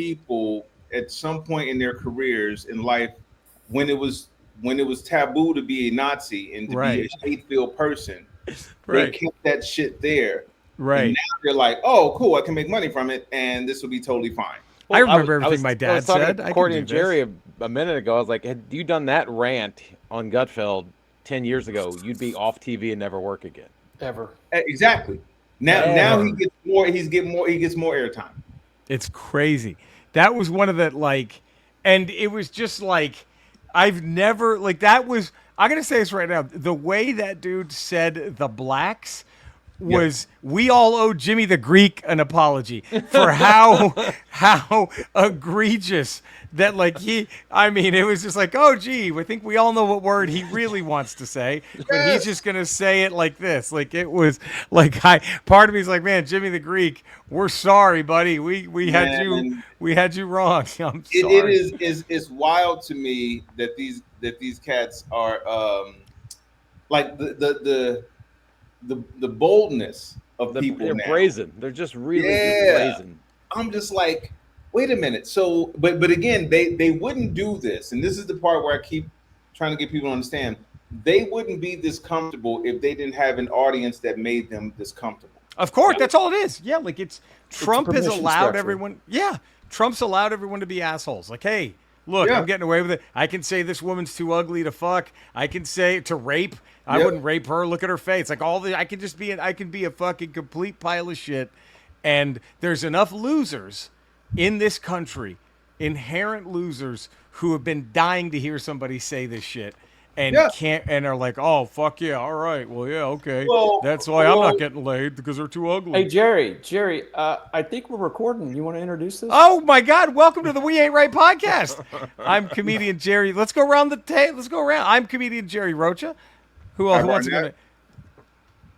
people at some point in their careers in life when it was taboo to be a Nazi and to be a Right. hate-filled person, they Right. kept that shit there, and Right. now they're like, "Oh, cool, I can make money from it, and this will be totally fine." I Well, remember everything my I was dad talking to said. I can Courtney do and Jerry this. a minute ago. I was like, had you done that rant on Gutfeld 10 years ago, you'd be off TV and never work again. Ever. Exactly. Now he Ever. gets more. He gets more airtime. It's crazy. That was one of the like, and it was just like, I've never like that was. I'm gonna say this right now. The way that dude said the blacks Yep. was we all owe Jimmy the Greek an apology for how egregious that like he I mean it was just like, oh gee, I think we all know what word he really wants to say, but he's Yes. just gonna say it like this. Like it was like I part of me's like, man, Jimmy the Greek, we're sorry, buddy. Man, We had you wrong. I'm it sorry. is it's wild to me that these cats are like the boldness of people They're now. brazen. They're just really, really Yeah. brazen. I'm just like, wait a minute. So, but again, they wouldn't do this, and this is the part where I keep trying to get people to understand. They wouldn't be this comfortable if they didn't have an audience that made them this comfortable. Of course, Right? that's all it is. Yeah, like it's a Trump has permission allowed structure. everyone. Yeah, Trump's allowed everyone to be assholes. Like, hey, look, Yeah. I'm getting away with it. I can say this woman's too ugly to fuck. I can say to rape. I Yep. wouldn't rape her. Look at her face. Like all the. I can just be. I can be a fucking complete pile of shit. And there's enough losers in this country, inherent losers who have been dying to hear somebody say this shit and Yeah. can't and are like, oh fuck yeah, all right, well yeah, okay, Well, that's why I'm not well, getting laid because they're too ugly. Hey, Jerry, I think we're recording. You want to introduce this? Oh my God! Welcome to the We Ain't Right podcast. I'm comedian Jerry. Let's go around the table. Let's go around. I'm comedian Jerry Rocha. Who else Hi, wants to go? Barnett.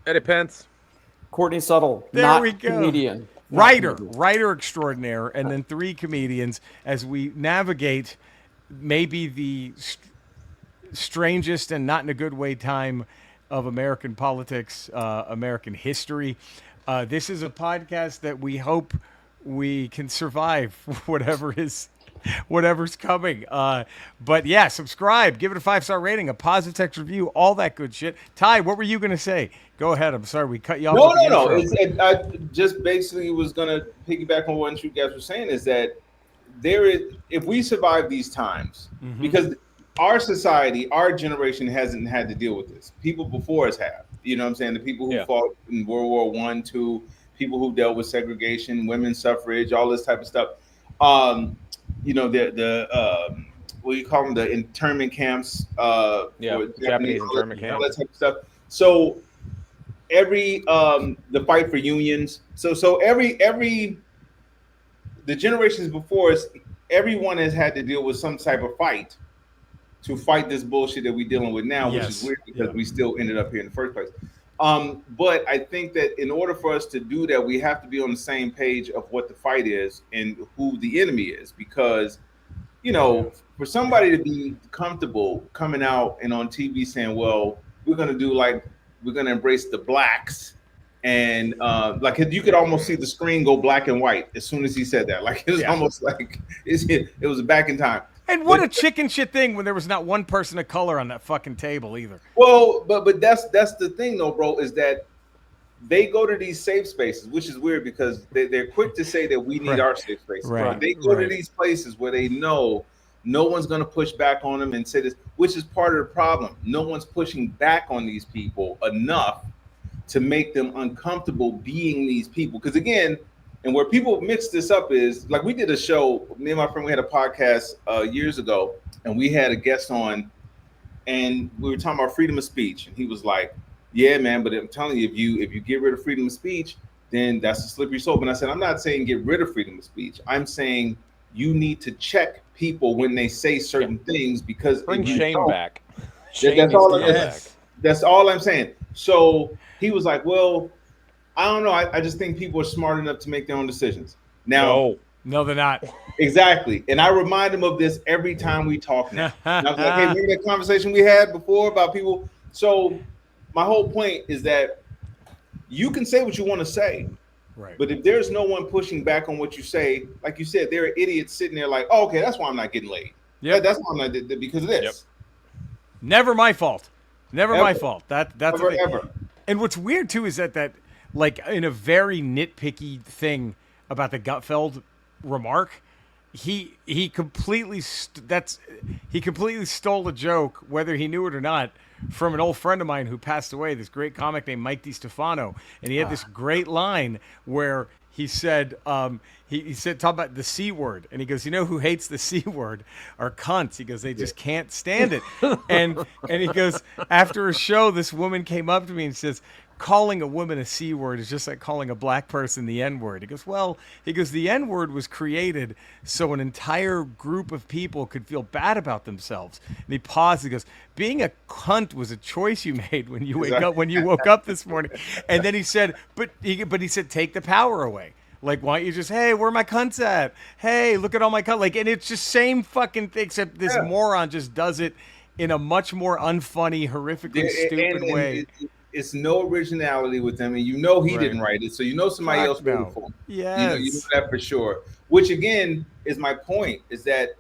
Eddie Pence. Courtney Subtle, There not we go. comedian. Not Writer, comedian. writer extraordinaire, and then three comedians as we navigate maybe the strangest and not in a good way time of American politics, American history. This is a podcast that we hope we can survive whatever's coming. But yeah, subscribe, give it a 5-star rating, a positive text review, all that good shit. Ty, what were you gonna say? Go ahead. I'm sorry we cut you off. No, with the no, no. intro. I just basically was gonna piggyback on what you guys were saying is that there is if we survive these times because our society, our generation hasn't had to deal with this. People before us have. You know what I'm saying? The people who Yeah. fought in World War One, two, people who dealt with segregation, women's suffrage, all this type of stuff. Um, the what do you call them? The internment camps Yeah, for Japanese all internment all camp. that type of stuff. So every the fight for unions. So every the generations before us, everyone has had to deal with some type of fight to fight this bullshit that we're dealing with now, which is Yes. weird because Yeah. we still ended up here in the first place. But I think that in order for us to do that, we have to be on the same page of what the fight is and who the enemy is. Because, for somebody to be comfortable coming out and on TV saying, well, we're going to do like, we're going to embrace the blacks. And like you could almost see the screen go black and white as soon as he said that. Like it was Yeah. almost like it was back in time. And what But- a chicken shit thing when there was not one person of color on that fucking table either. Well, but that's the thing though, bro, is that they go to these safe spaces, which is weird because they're quick to say that we need Right. our safe spaces. Right. But they go to Right. these places where they know no one's going to push back on them and say this, which is part of the problem. No one's pushing back on these people enough to make them uncomfortable being these people. Because again, and where people mix this up is like we did a show, me and my friend, we had a podcast years ago, and we had a guest on, and we were talking about freedom of speech, and he was like, "Yeah, man, but I'm telling you, if you get rid of freedom of speech, then that's a slippery slope." And I said, "I'm not saying get rid of freedom of speech. I'm saying you need to check people when they say certain things because Bring if you shame don't, back. that- Shame that's needs all. to come Yes. back. That's all I'm saying." So he was like, "Well, I don't know. I just think people are smart enough to make their own decisions." Now, No. No, they're not. exactly. And I remind him of this every time we talk now. And I was like, hey, remember that conversation we had before about people? So my whole point is that you can say what you want to say, Right. But if there's no one pushing back on what you say, like you said, there are idiots sitting there like, oh, okay, that's why I'm not getting laid. Yep. That's why I'm not because of this. Yep. Never my fault. Never my Ever. fault. That's Ever, the thing. ever. And what's weird too is that like in a very nitpicky thing about the Gutfeld remark, he completely he completely stole a joke, whether he knew it or not, from an old friend of mine who passed away, this great comic named Mike DiStefano, and he had this great line where he said, he said, talk about the C word, and he goes, you know who hates the C word are cunts. He goes, they just can't stand it. and he goes, after a show, this woman came up to me and says, calling a woman a C word is just like calling a black person the N word. He goes, well, the N word was created so an entire group of people could feel bad about themselves. And he paused. He goes, being a cunt was a choice you made when you woke up this morning. And then he said, but he said, take the power away. Like, why don't you just, hey, where are my cunts at? Hey, look at all my cunts. Like, and it's just same fucking thing, except this moron just does it in a much more unfunny, horrifically stupid way. It's no originality with him, and you know he didn't write it, so you know somebody else wrote it for him. Yes. You know that for sure. Which again is my point: is that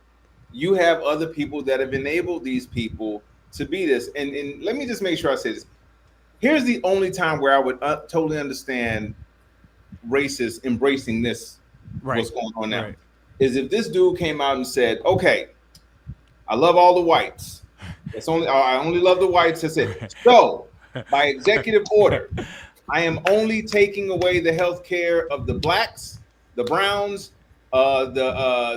you have other people that have enabled these people to be this. And let me just make sure I say this. Here's the only time where I would totally understand racists embracing this. What's going on now is if this dude came out and said, "Okay, I love all the whites. I only love the whites." That's it. So, by executive order, I am only taking away the health care of the blacks, the browns, the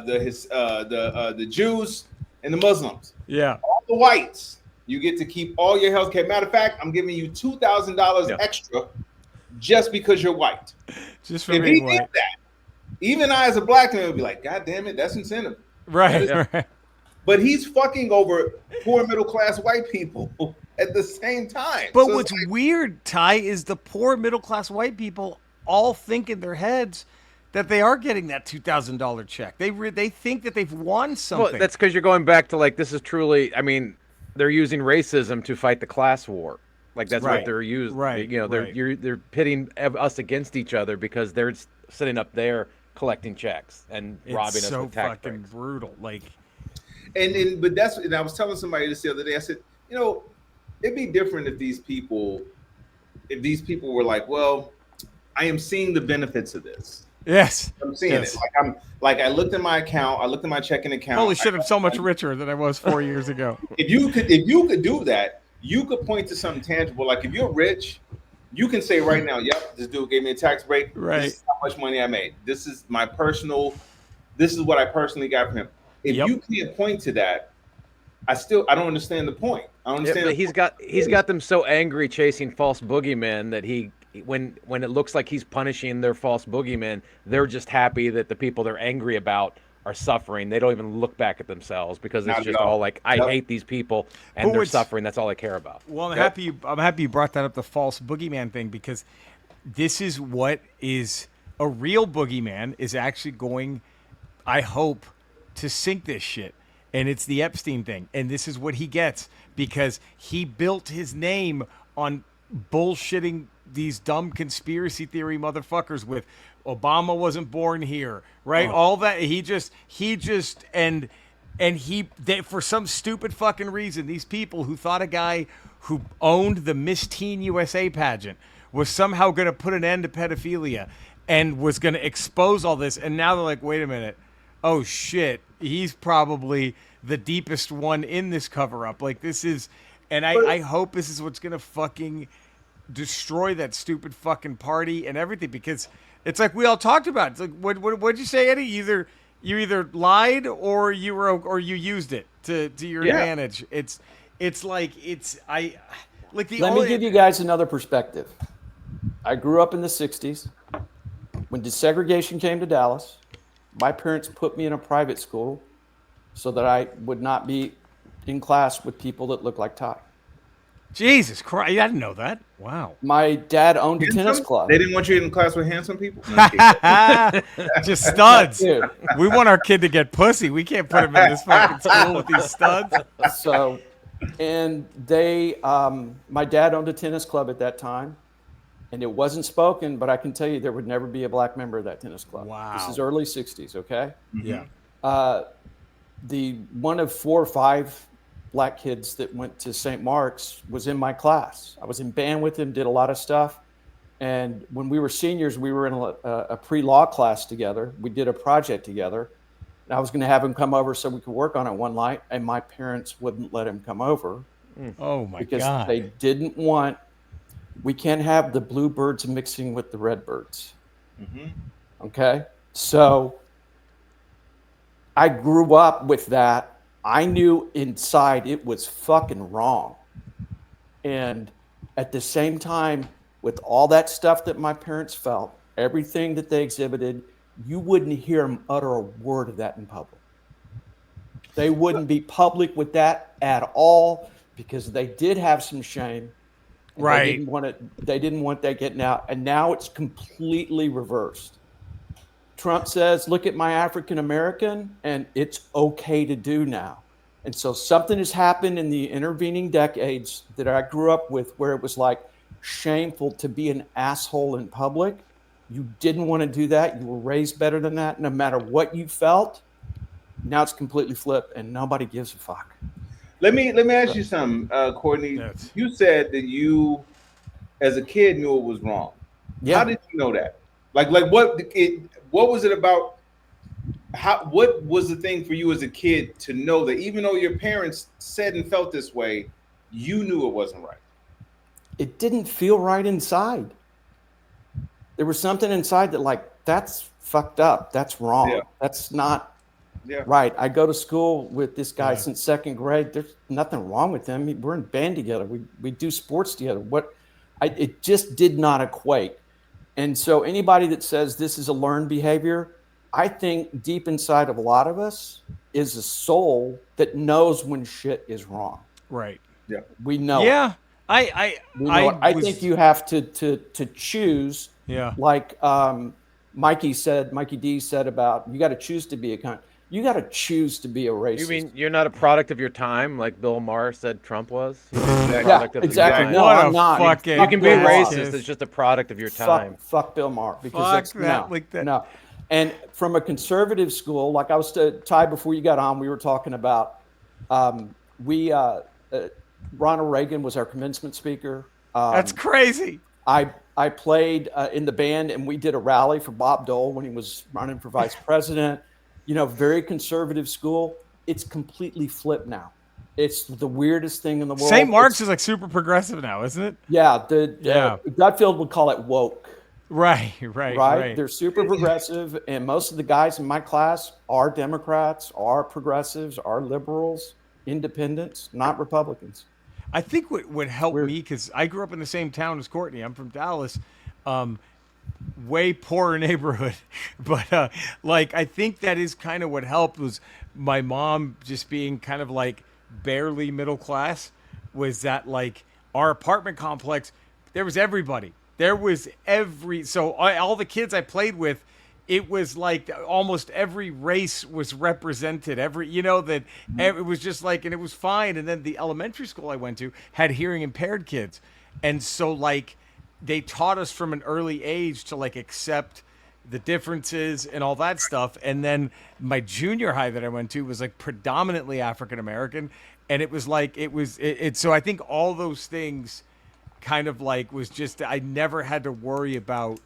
Jews, and the Muslims. Yeah. All the whites, you get to keep all your health care. Matter of fact, I'm giving you $2,000 extra just because you're white. Just for being white. Did that, even I as a black man would be like, God damn it, that's incentive. Right. But he's fucking over poor middle class white people at the same time. But so what's weird, Ty, is the poor middle class white people all think in their heads that they are getting that $2,000 check. They think that they've won something. Well, that's because you're going back to like this is truly. I mean, they're using racism to fight the class war. Like that's what they're using. Right. You know, they're pitting us against each other because they're sitting up there collecting checks and robbing us with tax breaks. Fucking brutal. Like. But that's, and I was telling somebody this the other day. I said, you know, it'd be different if these people were like, well, I am seeing the benefits of this. Yes, I'm seeing it. Like I looked at my account. I looked at my checking account. Holy shit! I'm so much richer than I was 4 years ago. If you could do that, you could point to something tangible. Like if you're rich, you can say right now, "Yep, this dude gave me a tax break. Right. This is how much money I made. This is what I personally got from him." If you can't point to that, I don't understand the point. I don't understand. But he's got them so angry chasing false boogeymen that when it looks like he's punishing their false boogeymen, they're just happy that the people they're angry about are suffering. They don't even look back at themselves because it's just all like, I hate these people and they're suffering. That's all I care about. Well, I'm happy you brought that up, the false boogeyman thing, because this is what is a real boogeyman is actually going, I hope, to sink this shit. And it's the Epstein thing. And this is what he gets because he built his name on bullshitting these dumb conspiracy theory motherfuckers with Obama wasn't born here, right? All that he for some stupid fucking reason, these people who thought a guy who owned the Miss Teen USA pageant was somehow going to put an end to pedophilia and was going to expose all this. And now they're like, wait a minute. Oh shit, he's probably the deepest one in this cover-up. Like this is, and I hope this is what's gonna fucking destroy that stupid fucking party and everything, because it's like we all talked about. It's like what'd you say, Eddie? You either lied or you used it to your advantage. Let me give you guys another perspective. I grew up in the 60s when desegregation came to Dallas. My parents put me in a private school so that I would not be in class with people that look like Ty. Jesus Christ, I didn't know that. Wow. My dad owned a tennis club. They didn't want you in class with handsome people? Just studs. Dude. We want our kid to get pussy. We can't put him in this fucking school with these studs. So, and my dad owned a tennis club at that time. and it wasn't spoken, but I can tell you there would never be a black member of that tennis club. Wow. This is early 60s, okay? Yeah. The one of 4 or 5 black kids that went to St. Mark's was in my class. I was in band with him, did a lot of stuff. And when we were seniors, we were in a pre-law class together. We did a project together. And I was going to have him come over so we could work on it one night. And my parents wouldn't let him come over. Oh my because God. they didn't want, we can't have the bluebirds mixing with the redbirds. Okay. So I grew up with that. I knew inside it was fucking wrong. And at the same time, with all that stuff that my parents felt, everything that they exhibited, you wouldn't hear them utter a word of that in public. They wouldn't be public with that at all because they did have some shame. Right. They didn't want that getting out. And now it's completely reversed. Trump says, look at my African American, and it's okay to do now. And so something has happened in the intervening decades that I grew up with where it was like shameful to be an asshole in public. You didn't want to do that. You were raised better than that. No matter what you felt, now it's completely flipped and nobody gives a fuck. Let me ask you something, Courtney. You said that you, as a kid, knew it was wrong. Yeah. How did you know that? Like what was it about? What was the thing for you as a kid to know that even though your parents said and felt this way, you knew it wasn't right? It didn't feel right inside. There was something inside that like, that's fucked up. That's wrong. Yeah. That's not right. I go to school with this guy since second grade. There's nothing wrong with him. We're in band together. We do sports together. It just did not equate. And so anybody that says this is a learned behavior, I think deep inside of a lot of us is a soul that knows when shit is wrong. Right. Yeah. We know. Yeah. It. I think you have to choose. Yeah. Like Mikey D said about you got to choose to be a cunt. You got to choose to be a racist. You mean you're not a product of your time, like Bill Maher said Trump was? Yeah, exactly. No, I'm not. You can be racist. It's just a product of your time. Fuck Bill Maher because no. And from a conservative school, like I was Ty before you got on, we were talking about Ronald Reagan was our commencement speaker. That's crazy. I played in the band and we did a rally for Bob Dole when he was running for vice president. You know, very conservative school. It's completely flipped now. It's the weirdest thing in the world. St. Mark's is like super progressive now, isn't it? Yeah. Dudfield would call it woke. Right. They're super progressive, and most of the guys in my class are Democrats, are progressives, are liberals, independents, not Republicans. I think what would help me, because I grew up in the same town as Courtney. I'm from Dallas. Way poorer neighborhood, but like I think that is kind of what helped was my mom just being kind of like barely middle class. Was that like our apartment complex? There was everybody. There was all the kids I played with. It was like almost every race was represented. It was just like, and it was fine. And then the elementary school I went to had hearing impaired kids, and so like. They taught us from an early age to like accept the differences and all that stuff. And then my junior high that I went to was like predominantly African American. And it was like, so I think all those things kind of like was just, I never had to worry about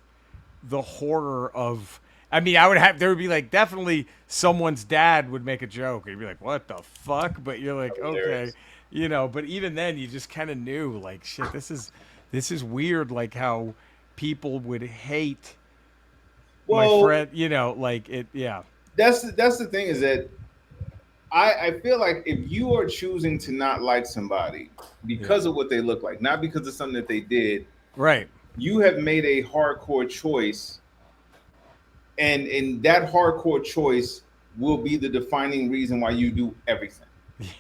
the horror of, I mean, there would be like definitely someone's dad would make a joke. And you'd be like, what the fuck? But you're like, okay, but even then you just kind of knew like, shit, this is weird, like how people would hate my friend, like it. Yeah. That's the thing is that I feel like if you are choosing to not like somebody because of what they look like, not because of something that they did, right? You have made a hardcore choice, and in that hardcore choice will be the defining reason why you do everything.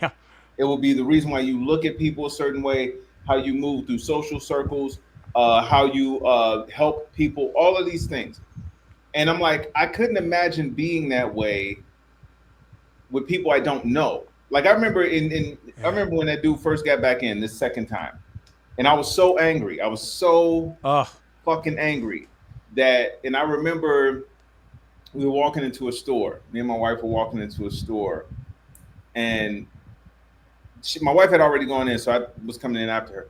Yeah. It will be the reason why you look at people a certain way, how you move through social circles, how you help people, all of these things. And I'm like, I couldn't imagine being that way with people I don't know. Like I remember I remember when that dude first got back in this second time, and I was so angry. I was so fucking angry and I remember we were walking into a store. Me and my wife were walking into a store, and my wife had already gone in, so I was coming in after her.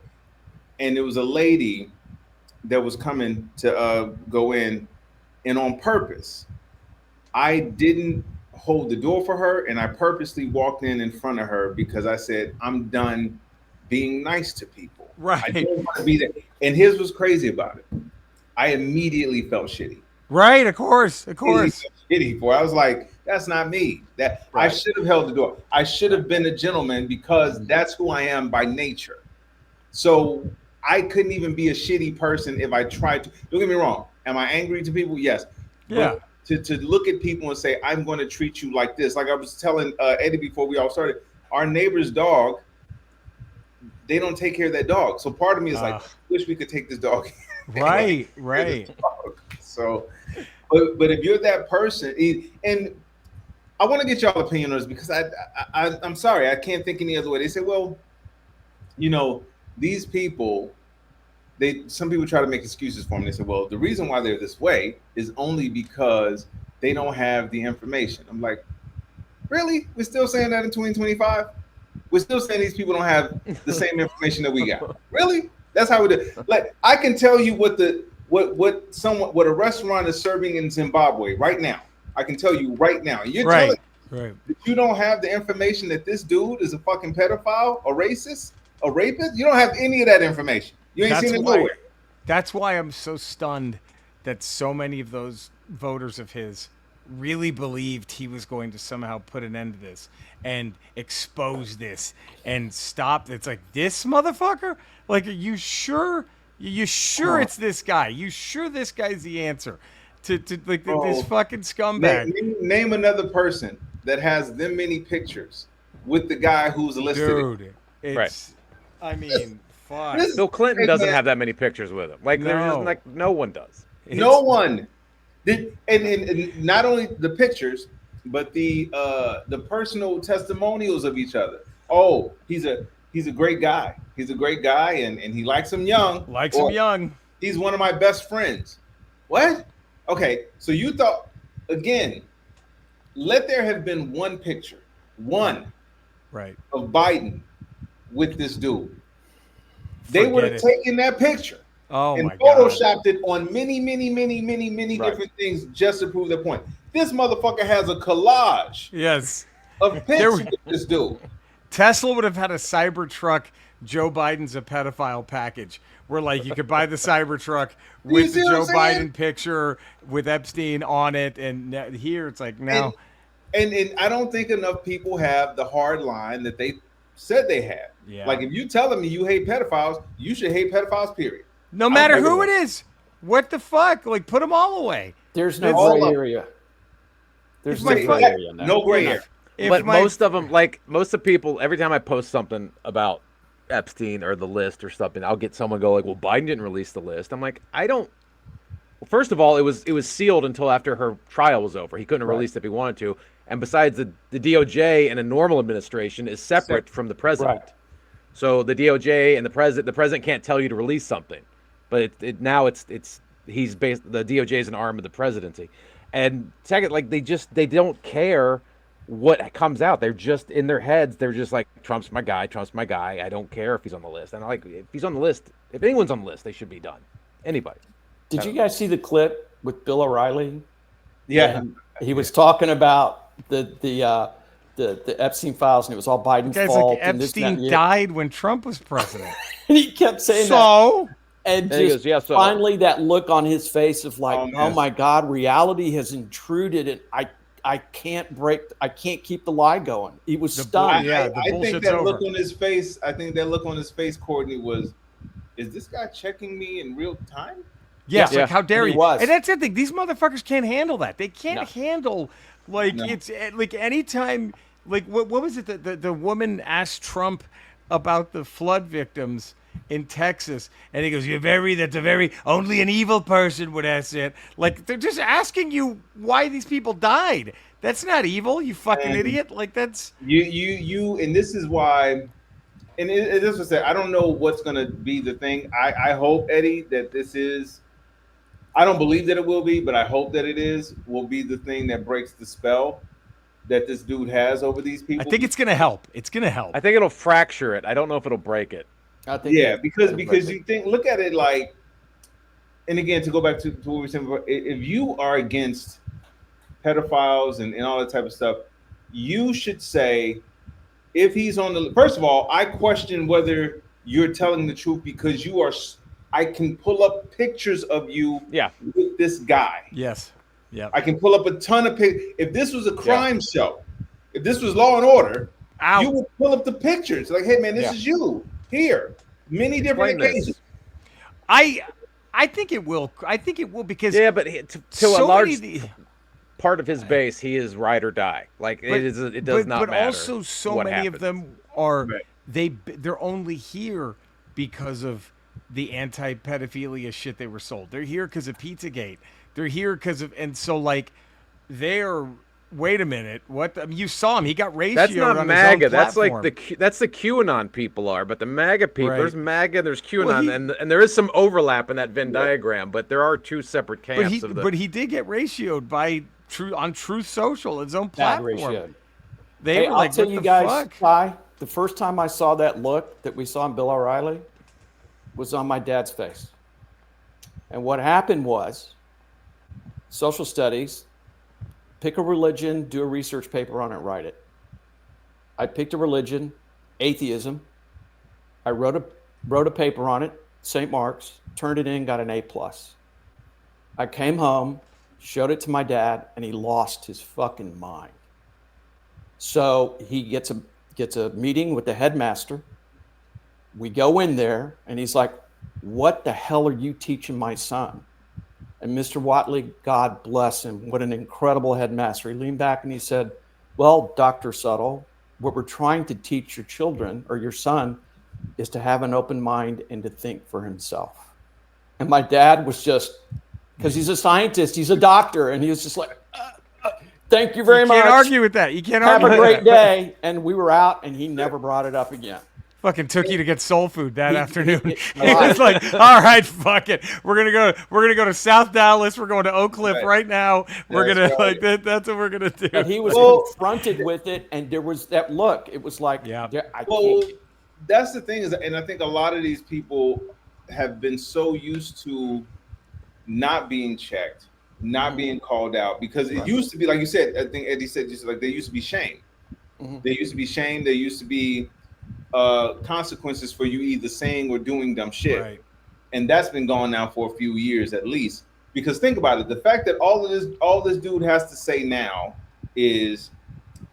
And there was a lady that was coming to go in, and on purpose, I didn't hold the door for her, and I purposely walked in front of her because I said, I'm done being nice to people. Right. I don't want to be there. And his was crazy about it. I immediately felt shitty. Right, of course. Shitty for. I was like, that's not me. That right. I should have held the door. I should have been a gentleman because that's who I am by nature. So I couldn't even be a shitty person if I tried to. Don't get me wrong. Am I angry to people? Yes. Yeah. But to look at people and say, I'm going to treat you like this. Like I was telling Eddie before we all started, our neighbor's dog, they don't take care of that dog. So part of me is like, I wish we could take this dog. Right. So, but if you're that person, and I want to get y'all opinion on this because I'm sorry, I can't think any other way. They say, well, you know, these people, some people try to make excuses for them. They say, well, the reason why they're this way is only because they don't have the information. I'm like, really? We're still saying that in 2025? We're still saying these people don't have the same information that we got. Really? That's how we do. Like I can tell you what a restaurant is serving in Zimbabwe right now. I can tell you right now. You're telling me that you don't have the information that this dude is a fucking pedophile, a racist, a rapist. You don't have any of that information. You ain't seen it nowhere. That's why I'm so stunned that so many of those voters of his really believed he was going to somehow put an end to this and expose this and stop. It's like, this motherfucker? Like, are you sure? You sure it's this guy? You sure this guy's the answer to like this fucking scumbag? Name another person that has them many pictures with the guy who's listed. Dude, it's, right. I mean, fuck. Bill Clinton doesn't have that many pictures with him. Like, no one does. No one. And not only the pictures, but the personal testimonials of each other. Oh, he's a great guy. He's a great guy, and he likes him young. He's one of my best friends. What? Okay, so you thought, again, let there have been one picture, one, right, of Biden with this dude. They would have taken that picture. And photoshopped it on many different things just to prove their point. This motherfucker has a collage. Yes. Of pictures of this dude. Tesla would have had a Cybertruck, Joe Biden's a pedophile package, where like you could buy the Cybertruck with the Joe Biden picture with Epstein on it, and here it's like no. And I don't think enough people have the hard line that they said they had. Yeah. Like if you telling me you hate pedophiles, you should hate pedophiles, period. No matter who it is. What the fuck? Like, put them all away. There's no gray area. There's no gray area. No gray area. But most of them, like most of the people, every time I post something about Epstein or the list or something, I'll get someone go like, well, Biden didn't release the list. I'm like, I don't. Well, first of all, it was sealed until after her trial was over. He couldn't have released it if he wanted to. And besides, the DOJ and a normal administration is separate from the president. Right. So the DOJ and the president can't tell you to release something. But the DOJ is an arm of the presidency, and second, like they don't care what comes out. They're just in their heads. They're just like Trump's my guy. I don't care if he's on the list. And like if he's on the list, if anyone's on the list, they should be done. Anybody. Did you guys see the clip with Bill O'Reilly? Yeah, and he was talking about the Epstein files, and it was all Biden's fault. Like Epstein died when Trump was president. And he kept saying that. And just finally that look on his face of like, oh my God, reality has intruded, and I can't keep the lie going. He was stunned. I think that look on his face, Courtney, was, is this guy checking me in real time? Yes, like how dare you? And that's the thing. These motherfuckers can't handle that. They can't handle it's like anytime. Like what was it that the woman asked Trump about the flood victims in Texas, and he goes, only an evil person would ask it. Like they're just asking you why these people died. That's not evil, you fucking idiot. Like that's you and this is why. And this was said. I don't know what's gonna be the thing. I hope, Eddie, that this is I don't believe that it will be, but I hope that it is. Will be the thing that breaks the spell that this dude has over these I people. think it's going to help. It's going to help. I think it'll fracture it. I don't know if it'll break it. I think Yeah, it- because it'll because break you think, look at it like, and again, to go back to what we were saying before, if you are against pedophiles and all that type of stuff, you should say, if he's on the, first of all, I question whether you're telling the truth because you are. I can pull up pictures of you Yeah. with this guy. Yes. Yeah. I can pull up a ton of pictures. If this was a crime show, if this was Law and Order, Ow. you would pull up the pictures. Like, hey man, this Yeah. is you here. Many different Explain this. occasions. I think it will. I think it will because Yeah, but to so a large many, part of his base, he is ride or die. Like but- it does not but matter. also so what many of happens. them are Right. they're only here because of the anti-pedophilia shit they were sold. They're here because of Pizzagate. They're here because of, and so like they're. Wait a minute. What? I mean, you saw him. He got ratioed That's not on MAGA. his own That's like platform. that's the QAnon people are, but the MAGA people. Right. There's MAGA. There's QAnon, Well, he- and there is some overlap in that Venn diagram, but there are two separate camps of the. But he did get ratioed by Truth Social, his own bad platform. ratio. They Hey, were I'll like, tell what you the guys, fuck? Ty, the first time I saw that look that we saw in Bill O'Reilly was on my dad's face. And what happened was social studies, pick a religion, do a research paper on it, write it. I picked a religion, atheism. I wrote a paper on it, St. Mark's, turned it in, got an A+. I came home, showed it to my dad, and he lost his fucking mind. So he gets a meeting with the headmaster. We go in there, and he's like, "What the hell are you teaching my son?" And Mr. Watley, God bless him, what an incredible headmaster. He leaned back and he said, "Well, Dr. Subtle, what we're trying to teach your children or your son is to have an open mind and to think for himself." And my dad was just, because he's a scientist, he's a doctor, and he was just like, "Thank you very You much. can't argue with that. You can't Have argue a with great that. day." And we were out, and he never brought it up again. Fucking took you to get soul food that afternoon. he- He was like, "All right, fuck it. We're gonna go to South Dallas. We're going to Oak Cliff right now. We're That's gonna right. that's what we're gonna do." And he was Well- confronted with it, and there was that look. It was like, Yeah. I Well, can't. that's the thing is, and I think a lot of these people have been so used to not being checked, not being called out, because it used to be, like you said, I think Eddie said, just like, they used to be shamed. They used to be shamed. There used to be consequences for you either saying or doing dumb shit. Right. And that's been gone now for a few years at least. Because think about it, the fact that all this dude has to say now is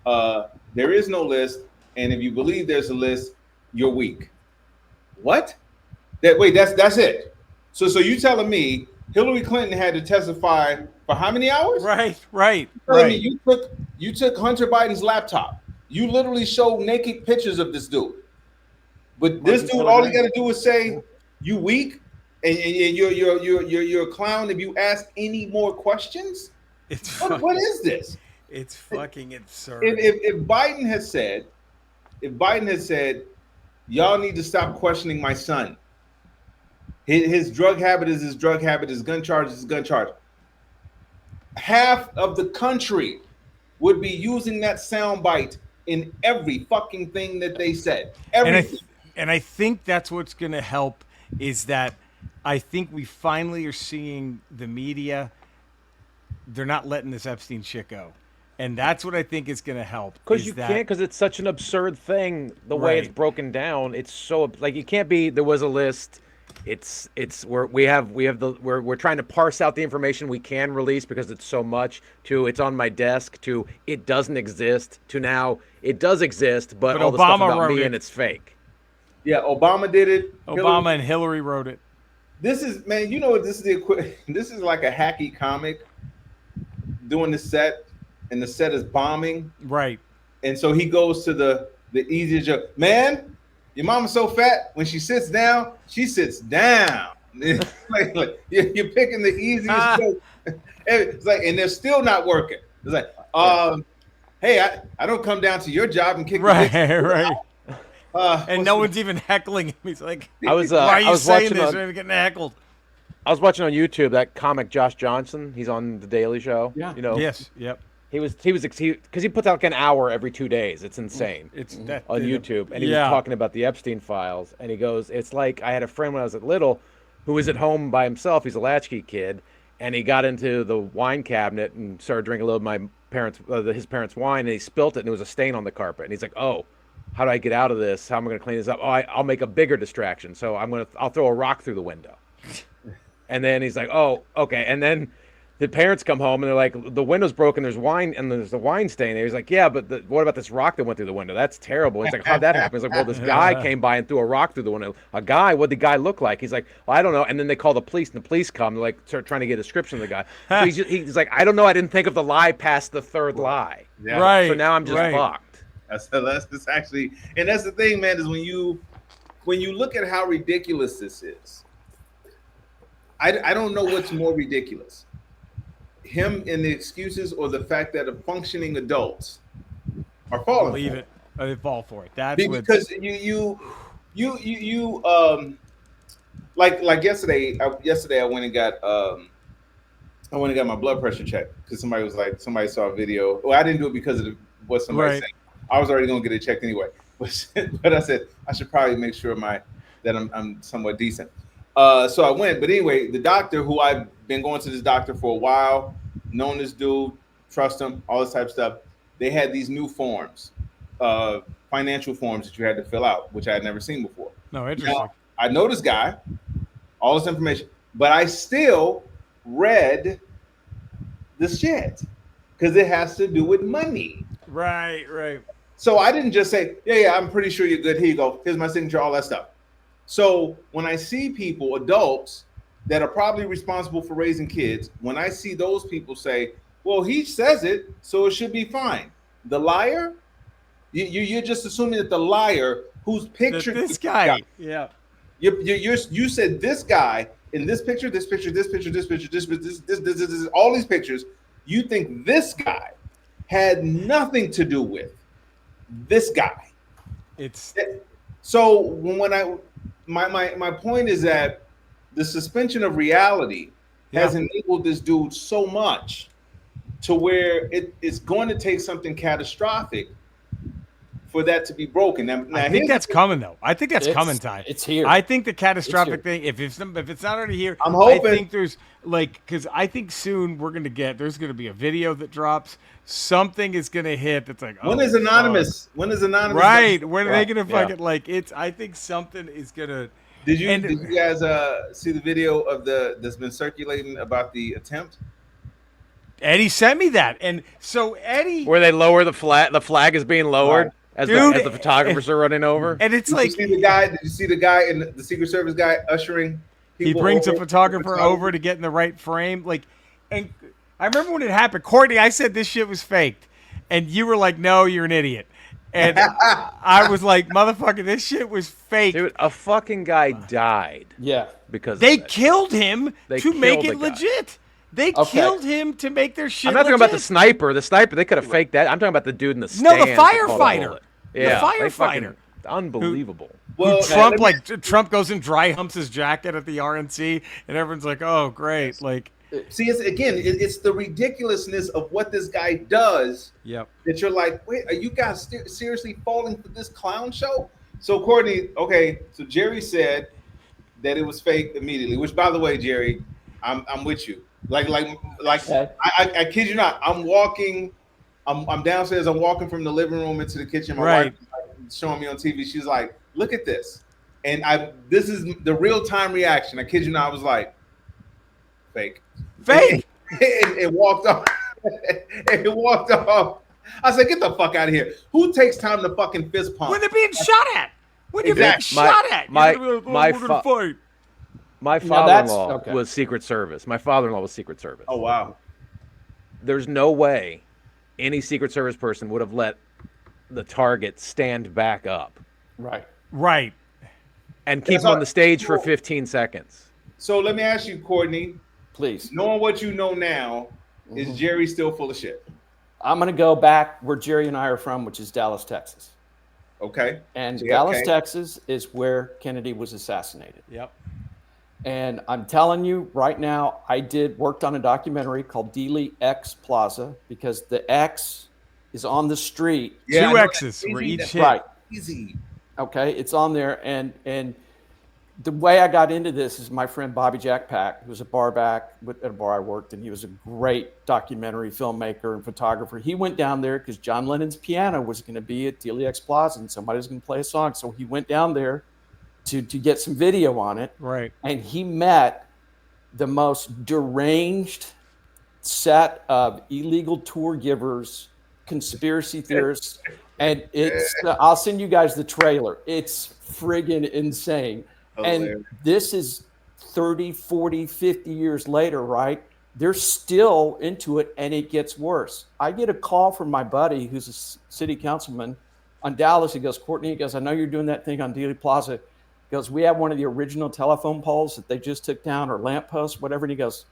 there is no list, and if you believe there's a list, you're weak. What? That's it. So you telling me Hillary Clinton had to testify for how many hours? Right. I mean, you took Hunter Biden's laptop. You literally showed naked pictures of this dude. But this dude, all he got to do is say, "You weak," and you're a clown if you ask any more questions. It's What is this? it's fucking absurd. If Biden has said, y'all need to stop questioning my son. His drug habit is his drug habit. His gun charge is his gun charge. Half of the country would be using that soundbite in every fucking thing that they said. Everything. And I think that's what's going to help is that I think we finally are seeing the media. They're not letting this Epstein shit go. And that's what I think is going to help. Because is you that- can't, because it's such an absurd thing. The way it's Right. broken down, it's so like you can't be. There was a list. It's we're trying to parse out the information we can release because it's so much. To it's on my desk. To it doesn't exist. To now it does exist, but all the stuff Obama about wrote me it. and it's fake. Yeah, Obama did it. Obama and Hillary wrote it. This is, man, you know what, this is this is like a hacky comic doing the set, and the set is bombing, Right. and so he goes to the easier joke. "Man, your mama's so fat, when she sits down, she sits down." like, you're picking the easiest joke. It's like, and they're still not working. It's like, hey, I don't come down to your job and kick the Right. dick. Right. And what's no the- one's even heckling him. He's like, I was "Why are you saying watching this? on- We're getting heckled." I was watching on YouTube that comic Josh Johnson. He's on the Daily Show. Yeah. You know. Yes. Yep. He was because he puts out like an hour every 2 days. It's insane. It's that On YouTube, and he was talking about the Epstein files, and he goes, "It's like I had a friend when I was little, who was at home by himself. He's a latchkey kid, and he got into the wine cabinet and started drinking a little of my his parents' wine, and he spilt it, and there was a stain on the carpet. And he's like, oh, how do I get out of this? How am I going to clean this up? Oh, I'll make a bigger distraction. So I'll throw a rock through the window." And then he's like, oh, okay. And then the parents come home and they're like, the window's broken. There's wine and there's a wine stain there. He's like, yeah, but what about this rock that went through the window? That's terrible. He's like, how'd that happen? He's like, well, this guy came by and threw a rock through the window. A guy? What'd the guy look like? He's like, well, I don't know. And then they call the police, and the police come. They're like, start trying to get a description of the guy. So he's like, I don't know. I didn't think of the lie past the third lie. Yeah. Right. So now I'm just fucked. That's actually, and that's the thing, man, is when you look at how ridiculous this is, I don't know what's more ridiculous, him and the excuses, or the fact that functioning adults are falling. Believe it. They fall for it. That's because you like yesterday I went and got my blood pressure checked because somebody saw a video. Well, I didn't do it because of what somebody said. I was already gonna get it checked anyway. But I said I should probably make sure that I'm somewhat decent. So I went, but anyway, the doctor, who I've been going to this doctor for a while, known this dude, trust him, all this type of stuff. They had these new forms, financial forms that you had to fill out, which I had never seen before. No, interesting. Now, I know this guy, all this information, but I still read the shit because it has to do with money. Right. So I didn't just say, yeah, I'm pretty sure you're good. Here you go. Here's my signature, all that stuff. So when I see people, adults that are probably responsible for raising kids, when I see those people say, well, he says it, so it should be fine. The liar, you're just assuming that the liar who's pictured this guy. Yeah. You said this guy in this picture, all these pictures, you think this guy had nothing to do with this guy. So when my point is that the suspension of reality has enabled this dude so much to where it's going to take something catastrophic for that to be broken. Now, I think that's coming, though. I think that's coming time. It's here. I think the catastrophic thing, if it's not already here, I'm hoping. I think there's because I think soon there's going to be a video that drops. Something is going to hit that's like, when is Anonymous? When is Anonymous? Right. When are they going to fucking I think something is going to. Did you guys see the video that's been circulating about the attempt? Eddie sent me that, and so Eddie, where they lower the flag is being lowered as the photographers are running over, and it's Did you see the guy in the Secret Service guy ushering? He brings a photographer over to get in the right frame, and I remember when it happened, Courtney. I said this shit was faked, and you were like, "No, you're an idiot." And I was like, "Motherfucker, this shit was fake." Dude, a fucking guy died. Yeah, because they killed him to make it legit. They killed him to make their shit. I'm not talking about the sniper. The sniper, they could have faked that. I'm talking about the dude in the stands. No, the firefighter. Yeah, the firefighter. Unbelievable. Well, Trump goes and dry humps his jacket at the RNC, and everyone's like, "Oh, great!" See, it's the ridiculousness of what this guy does. Yep. That you're like, wait, are you guys seriously falling for this clown show? So Courtney, so Jerry said that it was fake immediately. Which, by the way, Jerry, I'm with you. I kid you not. I'm walking. I'm downstairs. I'm walking from the living room into the kitchen. My wife is showing me on TV. She's like, "Look at this," and this is the real time reaction. I kid you not. I was like, fake. And walked off. And it walked off. I said, "Get the fuck out of here! Who takes time to fucking fist pump?" When they're being shot at. When you're being shot at. My father-in-law was Secret Service. My father-in-law was Secret Service. Oh, wow. There's no way any Secret Service person would have let the target stand back up. Right. And keep him on the stage for 15 seconds. So let me ask you, Courtney. Please. Knowing what you know now, is Jerry still full of shit? I'm going to go back where Jerry and I are from, which is Dallas, Texas. Okay. And Dallas, Texas is where Kennedy was assassinated. Yep. And I'm telling you right now, worked on a documentary called Dealey X Plaza because the X is on the street. Yeah, I Two know that's X's where crazy. each That's hit. Right. easy. Okay. It's on there. And the way I got into this is my friend Bobby Jack Pack, who was a bar back at a bar I worked, and he was a great documentary filmmaker and photographer. He went down there because John Lennon's piano was going to be at Dealey X Plaza and somebody was going to play a song. So he went down there to get some video on it. Right. And he met the most deranged set of illegal tour givers, conspiracy theorists. And I'll send you guys the trailer. It's friggin' insane. Hilarious. And this is 30, 40, 50 years later, right? They're still into it, and it gets worse. I get a call from my buddy who's a city councilman on Dallas. He goes, Courtney, he goes, I know you're doing that thing on Dealey Plaza. He goes, we have one of the original telephone poles that they just took down, or lampposts, whatever. And he goes,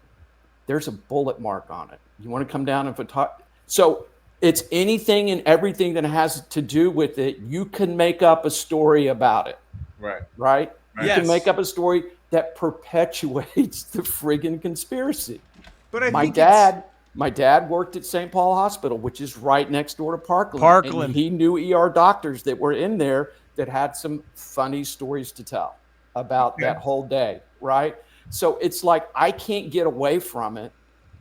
there's a bullet mark on it. You want to come down and photograph? So it's anything and everything that has to do with it. You can make up a story about it. Right. Right? You Yes. can make up a story that perpetuates the friggin' conspiracy. But I My think dad worked at St. Paul Hospital, which is right next door to Parkland. Parkland. And he knew ER doctors that were in there that had some funny stories to tell about that whole day, right? So it's like I can't get away from it.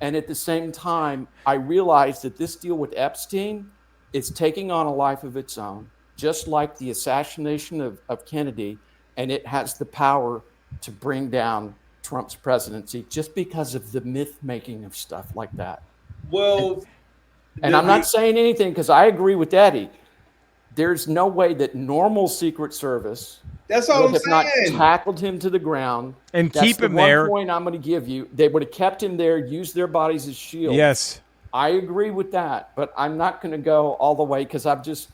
And at the same time, I realize that this deal with Epstein is taking on a life of its own, just like the assassination of Kennedy. And it has the power to bring down Trump's presidency just because of the myth making of stuff like that. Well, And I'm not saying anything because I agree with Eddie. There's no way that normal Secret Service that's all I'm would have not saying. tackled him to the ground And That's keep the him one there. point I'm going to give you. They would have kept him there, used their bodies as shields. Yes. I agree with that, but I'm not going to go all the way because I've just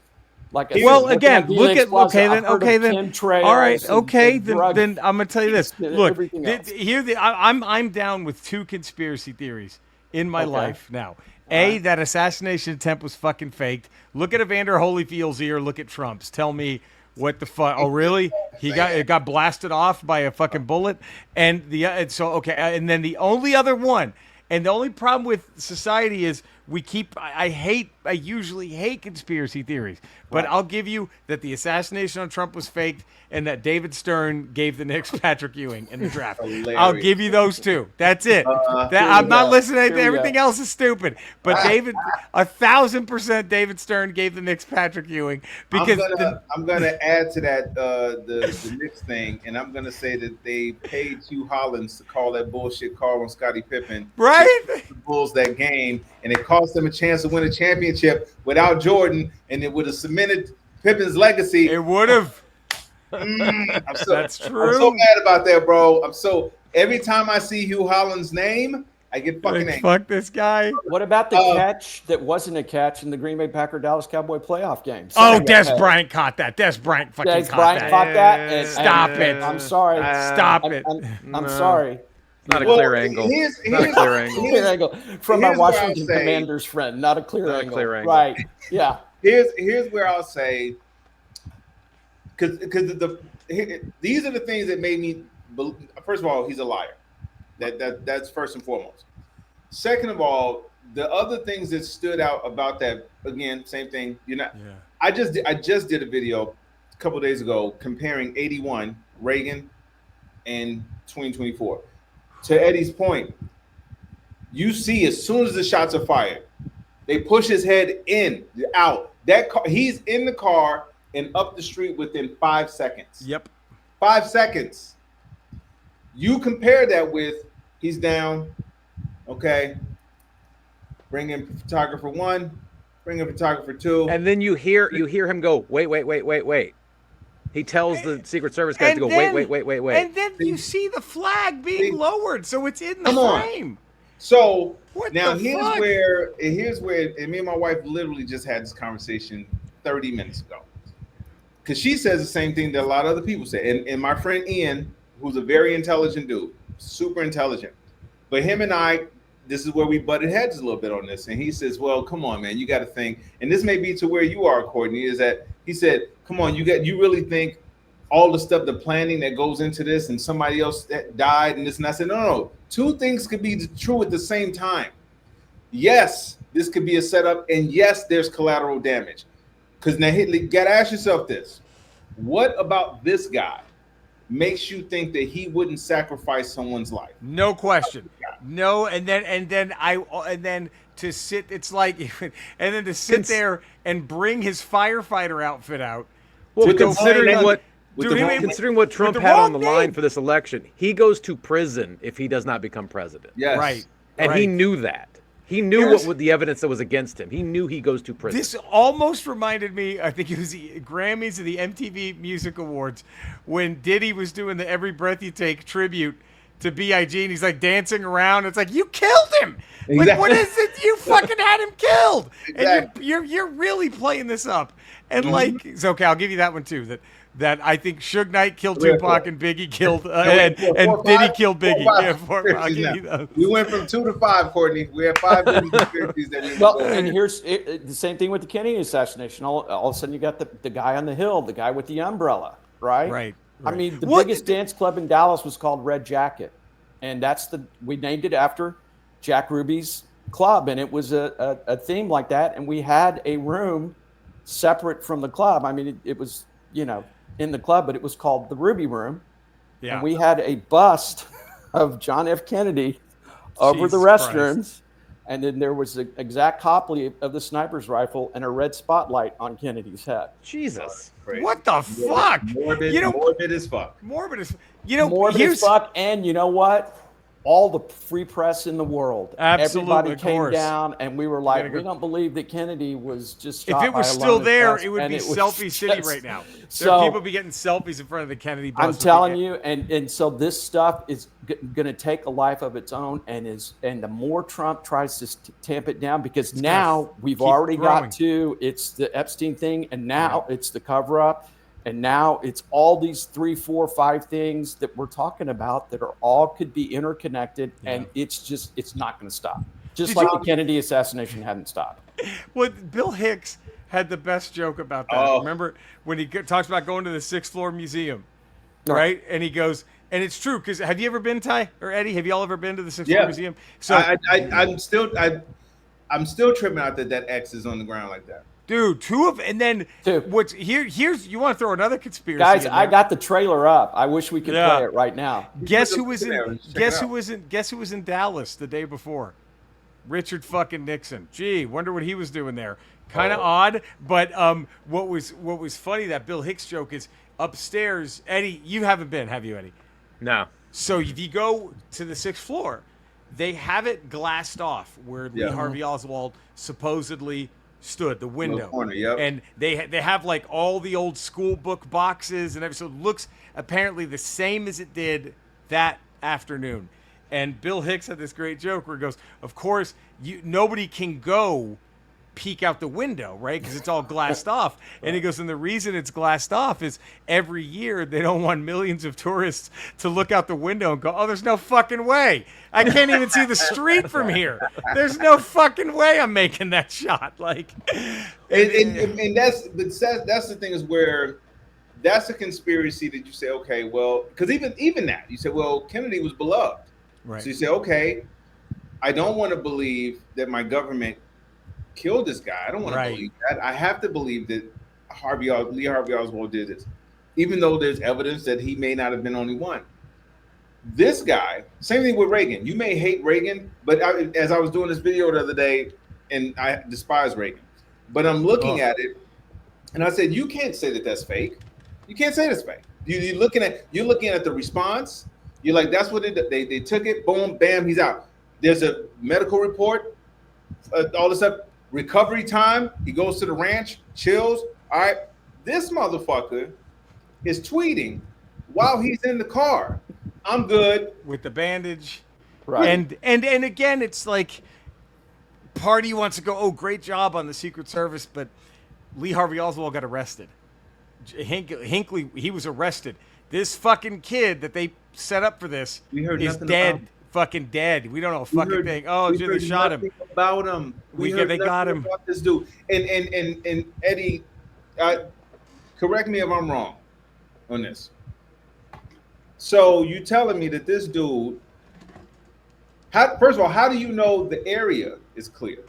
like. I Well, said, again, looking look Helix at Plaza, okay then. I've heard Okay of then. chemtrails All right. and- Okay. and drug Then I'm gonna tell you this. and Look, everything else. I'm down with two conspiracy theories in my Okay. life now. That assassination attempt was fucking faked. Look at Evander Holyfield's ear. Look at Trump's. Tell me what the fuck. Oh, really? It got blasted off by a fucking bullet. And and then the only other one. And the only problem with society is I usually hate conspiracy theories, but I'll give you that the assassination on Trump was faked and that David Stern gave the Knicks Patrick Ewing in the draft. Hilarious. I'll give you those two. That's it. I'm not listening to Here we everything go. else is stupid. But 1,000% David Stern gave the Knicks Patrick Ewing because I'm gonna add to that the Knicks thing, and I'm gonna say that they paid Hugh Hollins to call that bullshit call on Scottie Pippen. right? The Bulls that game, and it cost them a chance to win a championship without Jordan, and it would have cemented Pippen's legacy. It would have. That's true. I'm so mad about that, bro. Every time I see Hugh Hollins' name, I get fucking angry. Fuck this guy. What about the catch that wasn't a catch in the Green Bay Packer Dallas Cowboy playoff game? Oh, Des Bryant caught that. Des Bryant fucking Des caught Bryant that. caught that. And, Stop and it. I'm sorry. Stop it. I'm sorry. Not a Well, clear angle. here's- Not a here's- clear angle. Clear angle from my Here's what I'll Washington say. Commanders friend, not a clear Not a angle. clear angle. Right. Yeah. Here's where I'll say, because these are the things that made me believe. First of all, he's a liar. That's first and foremost. Second of all, the other things that stood out about that, again, same thing. You're not. Yeah. I just did a video a couple of days ago comparing 81 Reagan and 2024. To Eddie's point, you see as soon as the shots are fired, they push his head out. That car, he's in the car and up the street within 5 seconds. Yep. 5 seconds. You compare that with he's down. Okay. Bring in photographer 1. Bring in photographer 2. And then you hear him go, wait. He tells the Secret Service guys to go, wait. And then you see the flag being lowered, so it's in the Come on. frame. So What now the here's fuck? where and me and my wife literally just had this conversation 30 minutes ago. Because she says the same thing that a lot of other people say. And my friend Ian, who's a very intelligent dude, super intelligent. But him and I, this is where we butted heads a little bit on this. And he says, well, come on, man, you got to think. And this may be to where you are, Courtney, is that he said, come on, you really think all the stuff, the planning that goes into this, and somebody else that died and this and that. I said, no. Two things could be true at the same time. Yes, this could be a setup, and yes, there's collateral damage. Because now, you got to ask yourself this. What about this guy makes you think that he wouldn't sacrifice someone's life? No question. No, and then to sit, it's like, and then to sit there and bring his firefighter outfit out. Well, to go considering fight- what Dude, considering what Trump the had wrong on the name. line for this election, he goes to prison if he does not become president. Yes. Right. And right. he knew that. He knew Here's- what the evidence that was against him. He knew he goes to prison. This almost reminded me, I think it was the Grammys or the MTV Music Awards, when Diddy was doing the Every Breath You Take tribute to B.I.G. and he's like dancing around. It's like, you killed him. Like, what is it? You fucking had him killed. Exactly. And you're really playing this up. And like, it's okay, I'll give you that one too. That I think Suge Knight killed We have Tupac four. and Biggie killed, Wait, and four, Diddy five? killed Biggie. Four, five Yeah, four. I'll give conspiracies you now. those. We went from 2 to 5, Courtney. We have 5 different conspiracies that we Well, and here's the same thing with the Kennedy assassination. All of a sudden, you got the guy on the hill, the guy with the umbrella, right? Right. I mean, the What- biggest dance club in Dallas was called Red Jacket, and we named it after Jack Ruby's club, and it was a theme like that. And we had a room separate from the club. I mean, it was in the club, but it was called the Ruby Room. Yeah. And we had a bust of John F. Kennedy over the Jesus restrooms. Christ. And then there was an exact copy of the sniper's rifle and a red spotlight on Kennedy's head. Jesus. Crazy. What the fuck? Morbid, You know- morbid as fuck. Morbid as Morbid as fuck. And you know what? All the free press in the world. Absolutely, Everybody of came course. down, and we were like, gotta go- we don't believe that Kennedy was just If shot it was by a still lone there, assassin. it would And be it was selfie city just- right now. There So- are people be getting selfies in front of the Kennedy bus. I'm with telling the- you, and so this stuff is going to take a life of its own, and the more Trump tries to tamp it down, because now we've keep already growing. got to it's the Epstein thing, and now it's the cover up, and now it's all these 3, 4, 5 things that we're talking about that are all could be interconnected, and it's not going to stop. Just Did like you- the Kennedy assassination hadn't stopped. Well, Bill Hicks had the best joke about that. Oh. Remember when he talks about going to the 6th floor museum, right? And he goes, and it's true, because have you ever been, Ty or Eddie? Have y'all ever been to the 6th floor Yeah. museum? So, I'm still tripping out that X is on the ground like that. dude, and then Two. what's here's you want to throw another conspiracy Guys, in I there. got the trailer up. I wish we could Yeah. play it right now. Guess Put who the- was put it there. in? Check Guess it who out. was in? Guess who was in Dallas the day before? Richard fucking Nixon. Gee, wonder what he was doing there. Kind of odd, but what was funny, that Bill Hicks joke is upstairs. Eddie, you haven't been, have you, Eddie? No. So if you go to the 6th floor, they have it glassed off where Lee Yeah. Harvey Oswald supposedly stood, the window. corner, yep. And they have like all the old school book boxes and everything. So it looks apparently the same as it did that afternoon. And Bill Hicks had this great joke where he goes, of course, nobody can go peek out the window, right? Because it's all glassed off. And he goes, and the reason it's glassed off is every year they don't want millions of tourists to look out the window and go, oh, there's no fucking way. I can't even see the street from here. There's no fucking way I'm making that shot. Like, And that's the thing, is where that's a conspiracy that you say, okay, well, because even that, you say, well, Kennedy was beloved. right. So you say, okay, I don't want to believe that my government killed this guy. I don't want Right. to believe that. I have to believe that Lee Harvey Oswald did this, even though there's evidence that he may not have been only one. This guy, same thing with Reagan. You may hate Reagan, but as I was doing this video the other day, and I despise Reagan, but I'm looking at it, and I said, you can't say that that's fake. You can't say that's fake. You're looking at the response. You're like, that's what they took it. Boom, bam, he's out. There's a medical report. All this stuff. Recovery time. He goes to the ranch, chills. All right. This motherfucker is tweeting while he's in the car. I'm good. With the bandage. Right. And again, it's like party wants to go, oh, great job on the Secret Service, but Lee Harvey Oswald got arrested. Hinckley, he was arrested. This fucking kid that they set up for this We heard is nothing dead. about him. Fucking dead. We don't know a We fucking heard- thing. Oh, we they heard shot him. nothing about him. We- heard they got nothing him. about this dude. And Eddie, correct me if I'm wrong. on this. So you telling me that this dude? First of all, how do you know the area is clear?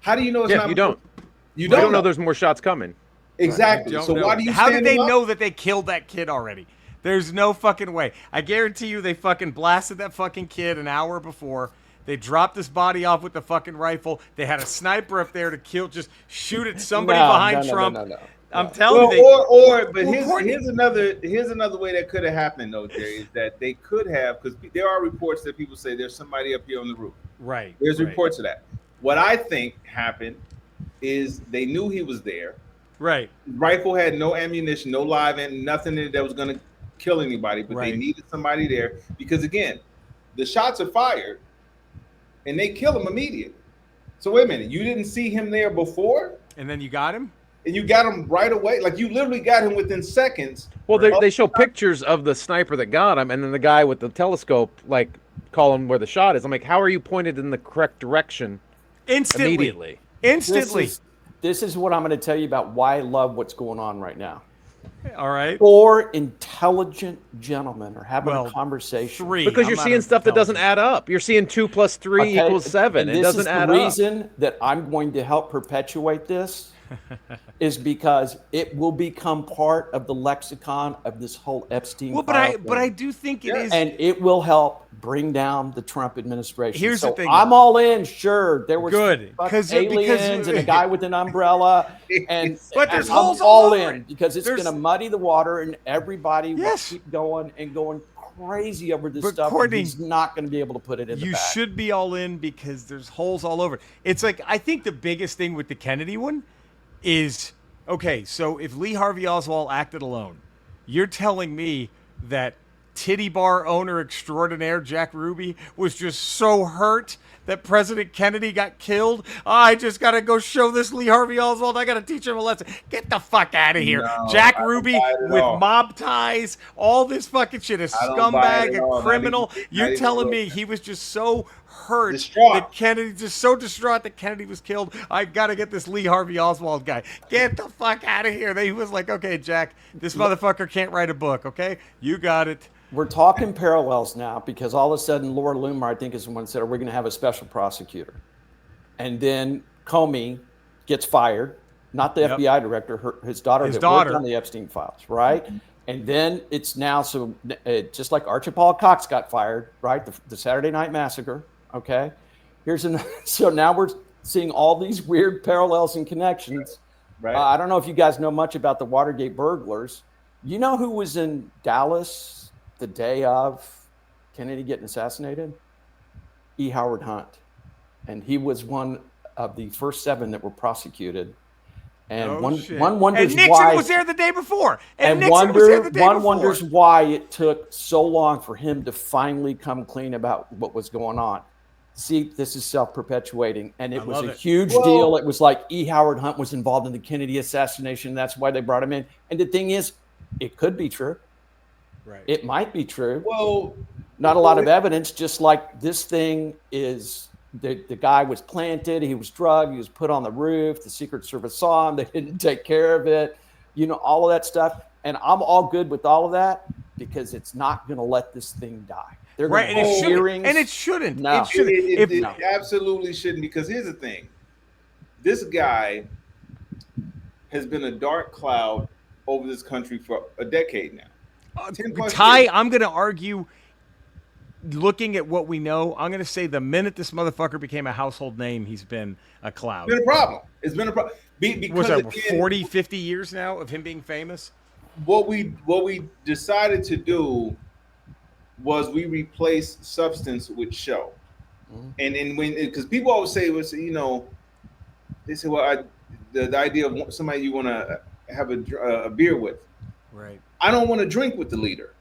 How do you know it's Yeah, not? you don't. You You don't don't know know. there's more shots coming. Exactly. Don't So know. why do you? How did stand they him up? know that they killed that kid already? There's no fucking way. I guarantee you they fucking blasted that fucking kid an hour before. They dropped his body off with the fucking rifle. They had a sniper up there to kill, just shoot at somebody behind Trump. I'm telling Well, you, but Well, Courtney- here's another way that could have happened though, Jerry, is that they could have, because there are reports that people say there's somebody up here on the roof. right. There's right, reports of that. What I think happened is they knew he was there. Right. Rifle had no ammunition, no live and nothing in it that was going to kill anybody, but they Right. needed somebody there because again, the shots are fired and they kill him immediately. So wait a minute, you didn't see him there before, And then you got him? and you got him right away. Like you literally got him within seconds. Well, they show pictures of the sniper that got him, and then the guy with the telescope, like, calling where the shot is. I'm like, how are you pointed in the correct direction Instantly. immediately? Instantly. This is what I'm going to tell you about why I love what's going on right now. All right. 4 intelligent gentlemen are having Well, a conversation. 3. Because I'm you're not seeing stuff that doesn't intelligent. add up. You're seeing 2 + 3 Okay, equals 7. and It doesn't add the up. reason that I'm going to help perpetuate this is because it will become part of the lexicon of this whole Epstein. Well, file but I thing. do think it Yeah. is. And it will help bring down the Trump administration. Here's the So thing. I'm all in. Sure, there was Good, fucking 'cause- aliens and a guy with an umbrella, and But there's I'm holes all all over in it. because it's There's- going to muddy the water, and everybody Yes. will keep going and going crazy over this But stuff. Courtney, and he's not going to be able to put it in the You bag. should be all in because there's holes all over. It's like I think the biggest thing with the Kennedy one is okay. So if Lee Harvey Oswald acted alone, you're telling me that titty bar owner extraordinaire Jack Ruby was just so hurt that President Kennedy got killed? I just got to go show this Lee Harvey Oswald. I got to teach him a lesson. Get the fuck out of here. No, Jack I don't Ruby buy it at with all. mob ties, all this fucking shit, a I don't buy it scumbag, at all. a criminal. Not even You're a telling little me bit. he was just so hurt Distraught. that Kennedy, just so distraught that Kennedy was killed. I got to get this Lee Harvey Oswald guy. Get the fuck out of here. He was like, okay, Jack, this motherfucker can't write a book, okay? You got it. We're talking parallels now because all of a sudden Laura Loomer, I think, is the one that said, we're going to have a special prosecutor. And then Comey gets fired, not the Yep. FBI director, his daughter His that daughter. worked on the Epstein files, right? And then it's now, so just like Archibald Cox got fired, right? The Saturday Night Massacre, okay? So now we're seeing all these weird parallels and connections. Right. I don't know if you guys know much about the Watergate burglars. You know who was in Dallas the day of Kennedy getting assassinated? E. Howard Hunt. And he was one of the first 7 that were prosecuted. And Oh, one shit. wonders and Nixon why. was there the day before. And Nixon was there the day one before. wonders why it took so long for him to finally come clean about what was going on. See, this is self-perpetuating, and it was love a it. huge deal. It was like E. Howard Hunt was involved in the Kennedy assassination. That's why they brought him in. And the thing is, it could be true. Right. It might be true. Well, Not a lot of evidence, just like this thing is the guy was planted, he was drugged, he was put on the roof, the Secret Service saw him, they didn't take care of it, all of that stuff. And I'm all good with all of that because it's not going to let this thing die. They're Right, going and to it hold shouldn't. hearings. And it shouldn't. No. It shouldn't. it absolutely shouldn't, because here's the thing. This guy has been a dark cloud over this country for a decade now. 10 plus Ty, years. I'm going to argue, looking at what we know, I'm going to say the minute this motherfucker became a household name, he's been a cloud. It's been a problem. It's been a problem. Because Was that again, 40, 50 years now of him being famous? what we decided to do was we replaced substance with show. And when, because people always say, they say, well, the idea of somebody you want to have a beer with. Right. I don't want to drink with the leader.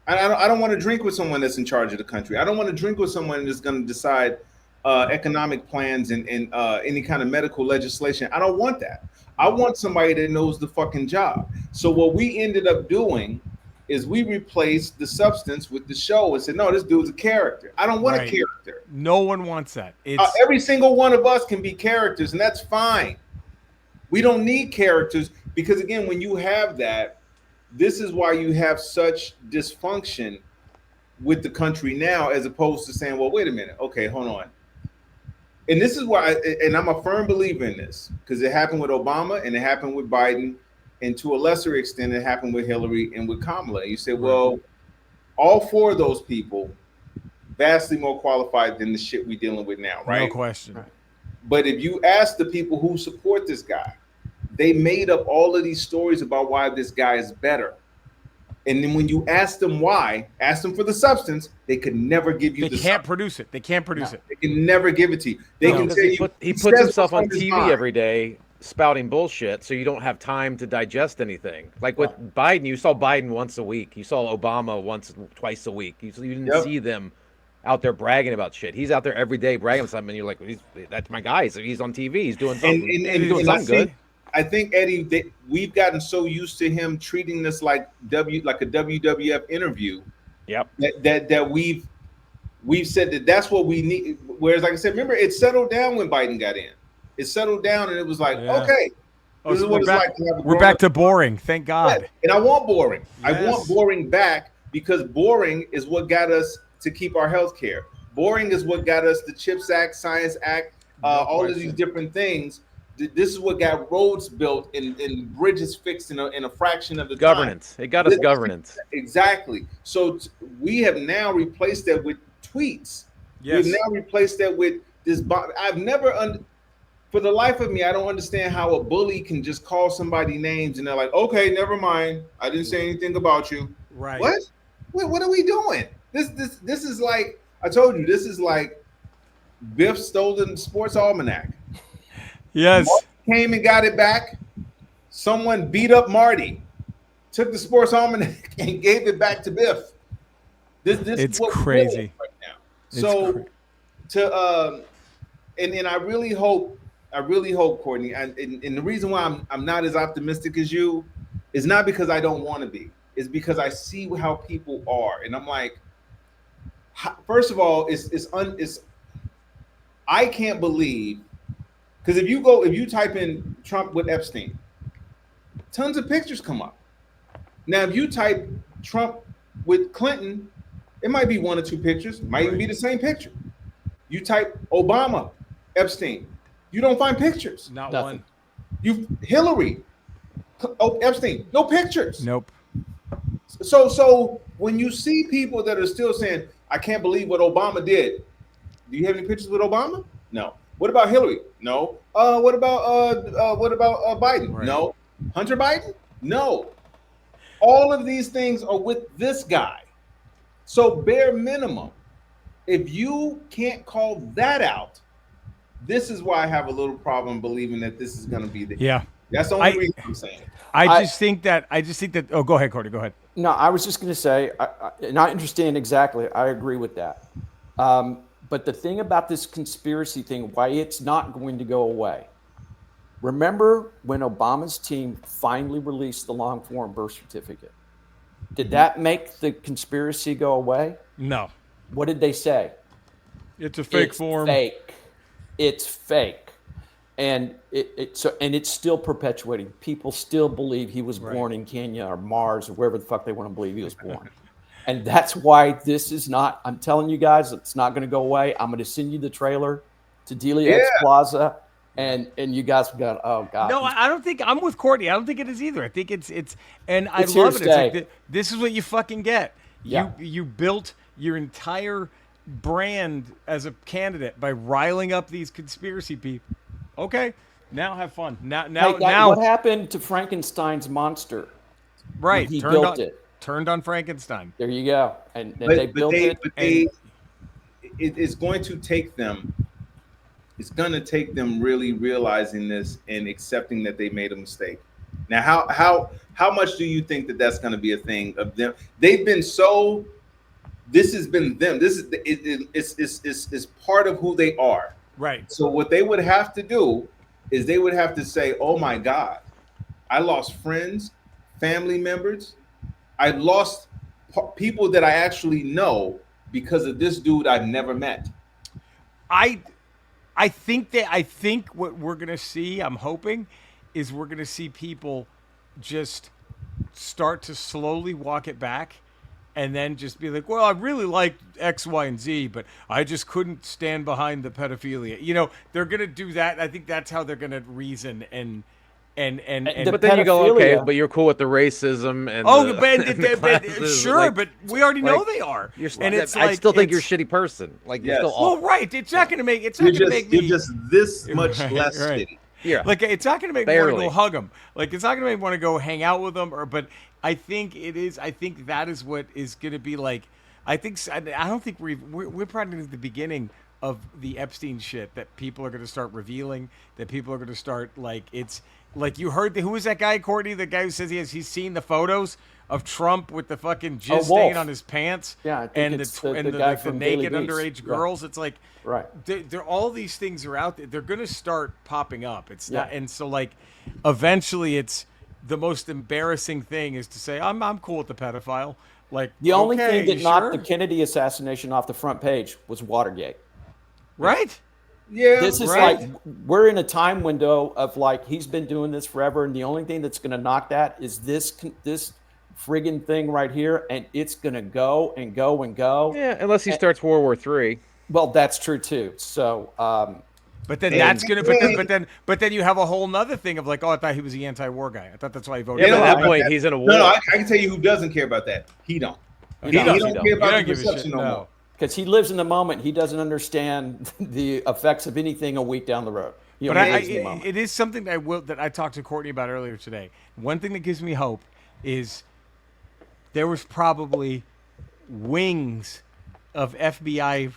I don't want to drink with someone that's in charge of the country. I don't want to drink with someone that's going to decide economic plans and any kind of medical legislation. I don't want that. I want somebody that knows the fucking job. So what we ended up doing is we replaced the substance with the show and said, no, this dude's a character. I don't want Right. a character. No one wants that. It's Every single one of us can be characters, and that's fine. We don't need characters because, again, when you have that, this is why you have such dysfunction with the country now, as opposed to saying, well, wait a minute, okay, hold on. And this is why, and I'm a firm believer in this, because it happened with Obama and it happened with Biden, and to a lesser extent, it happened with Hillary and with Kamala. You say, well, all four of those people vastly more qualified than the shit we're dealing with now, right? No question. Right. But if you ask the people who support this guy, they made up all of these stories about why this guy is better. And then when you ask them why, ask them for the substance, they could never give you They the can't substance. produce it. They can't produce it. They can never give it to you. They No, can because tell he, you he says puts himself what's on his TV mind. every day spouting bullshit, so you don't have time to digest anything. Like with Biden, you saw Biden once a week. You saw Obama twice a week. You didn't Yep. see them out there bragging about shit. He's out there every day bragging about something, and you're like, that's my guy. So he's on TV. He's doing something. And He's doing something good. I think Eddie, we've gotten so used to him treating this like a WWF interview Yep. that we've said that's what we need. Whereas, like I said, remember, it settled down when Biden got in. It settled down, and it was like, Yeah. okay, Oh, this so is what we're it's back, like to have a we're back to boring. Thank God. Yeah, and I want boring. I Yes. want boring back, because boring is what got us to keep our health care. Boring is what got us the CHIPS Act, Science Act, all of these different things. This is what got roads built and bridges fixed in a fraction of the Governance. time. It got us governance. Exactly. So we have now replaced that with tweets. Yes. We've now replaced that with this. I've never, for the life of me, I don't understand how a bully can just call somebody names and they're like, okay, never mind. I didn't say anything about you. Right. What? What are we doing? This is like, I told you, this is like Biff stolen sports almanac. Yes. Marty came and got it back. Someone beat up Marty, took the sports almanac and gave it back to Biff. This It's is what we're crazy. doing right now. It's So and I really hope, Courtney, and the reason why I'm not as optimistic as you is not because I don't want to be. It's because I see how people are, and I'm like, first of all, I can't believe, because if you type in Trump with Epstein, tons of pictures come up. Now, if you type Trump with Clinton, it might be one or two pictures, might even be the same picture. You type Obama, Epstein, you don't find pictures. Not Nothing. one. Hillary, Epstein, no pictures. Nope. So when you see people that are still saying, I can't believe what Obama did, do you have any pictures with Obama? No. What about Hillary? No. What about Biden? Right. No. Hunter Biden? No. All of these things are with this guy. So bare minimum, if you can't call that out, this is why I have a little problem believing that this is going to be the. Yeah. That's the only reason I'm saying it. I just think that. Oh, go ahead, Cordy. Go ahead. No, I was just going to say, and I understand exactly. I agree with that. But the thing about this conspiracy thing, why it's not going to go away. Remember when Obama's team finally released the long form birth certificate? Did that make the conspiracy go away? No. What did they say? It's a fake It's form. Fake. It's fake. And it's still perpetuating. People still believe he was born in Kenya or Mars or wherever the fuck they want to believe he was born. And that's why this is not, I'm telling you guys, it's not going to go away. I'm going to send you the trailer to Delia X Plaza. And you guys have got, oh God. No, I don't think I'm with Courtney. I don't think it is either. I think it's and I It's here love to it. It's like stay. this is what you fucking get. Yeah. You built your entire brand as a candidate by riling up these conspiracy people. Okay, now have fun. Now, What happened to Frankenstein's monster? right? he turned built on, it. Turned on Frankenstein. There you go. And they built it. It's going to take them. It's going to take them really realizing this and accepting that they made a mistake. Now, how much do you think that that's going to be a thing of them? They've been so. This has been them. This is it's part of who they are. Right. So what they would have to do is they would have to say, "Oh my God, I lost friends, family members. I lost people that I actually know because of this dude I've never met." I think what we're gonna see, I'm hoping, is we're gonna see people just start to slowly walk it back and then just be like, well, I really liked X, Y, and Z, but I just couldn't stand behind the pedophilia. You know, they're going to do that. I think that's how they're going to reason and But then you go, okay, pedophilia- but you're cool with the racism and oh, the, but, and the classes, sure, like, but we already know like, they are. You're, And it's I like, still think you're a it's- shitty person. Like you're Yes. still awful. Well, right. It's not going to make. It's You're not going to just make you're me. just this much Right, less right. shitty. Yeah. Like it's not going to make me want to Barely. go hug them. Like it's not going to make me want to go hang out with them. But I think it is. I think that is what is going to be like. I don't think we're probably at the beginning of the Epstein shit that people are going to start revealing. That people are going to start like it's like you heard who was that guy, Courtney? The guy who says he's seen the photos of Trump with the fucking jizz stain Wolf. on his pants. Yeah, I think and it's the the guy the from Daily naked Beast. underage Yeah. girls. It's like Right. they're all these things are out there. They're going to start popping up. It's not, Yeah. and so like, eventually, it's the most embarrassing thing is to say I'm cool with the pedophile. Like The only okay, thing that you knocked sure? the Kennedy assassination off the front page was Watergate. right. Yeah, This is Right. like we're in a time window of like he's been doing this forever, and the only thing that's going to knock that is this friggin' thing right here, and it's going to go and go and go. Yeah, unless he starts World War III. Well, that's true too. So, But then And- that's gonna. But then you have a whole nother thing of like, oh, I thought he was the anti-war guy. I thought that's why he voted. Yeah, Yeah, but no, at that I- point, he's in a war. No, I can tell you who doesn't care about that. He don't. He don't does, care he about You the don't give a shit. perception no more. because he lives in the moment, he doesn't understand the effects of anything a week down the road. He But only I, lives in the moment. it is something that I talked to Courtney about earlier today. One thing that gives me hope is there was probably wings of FBI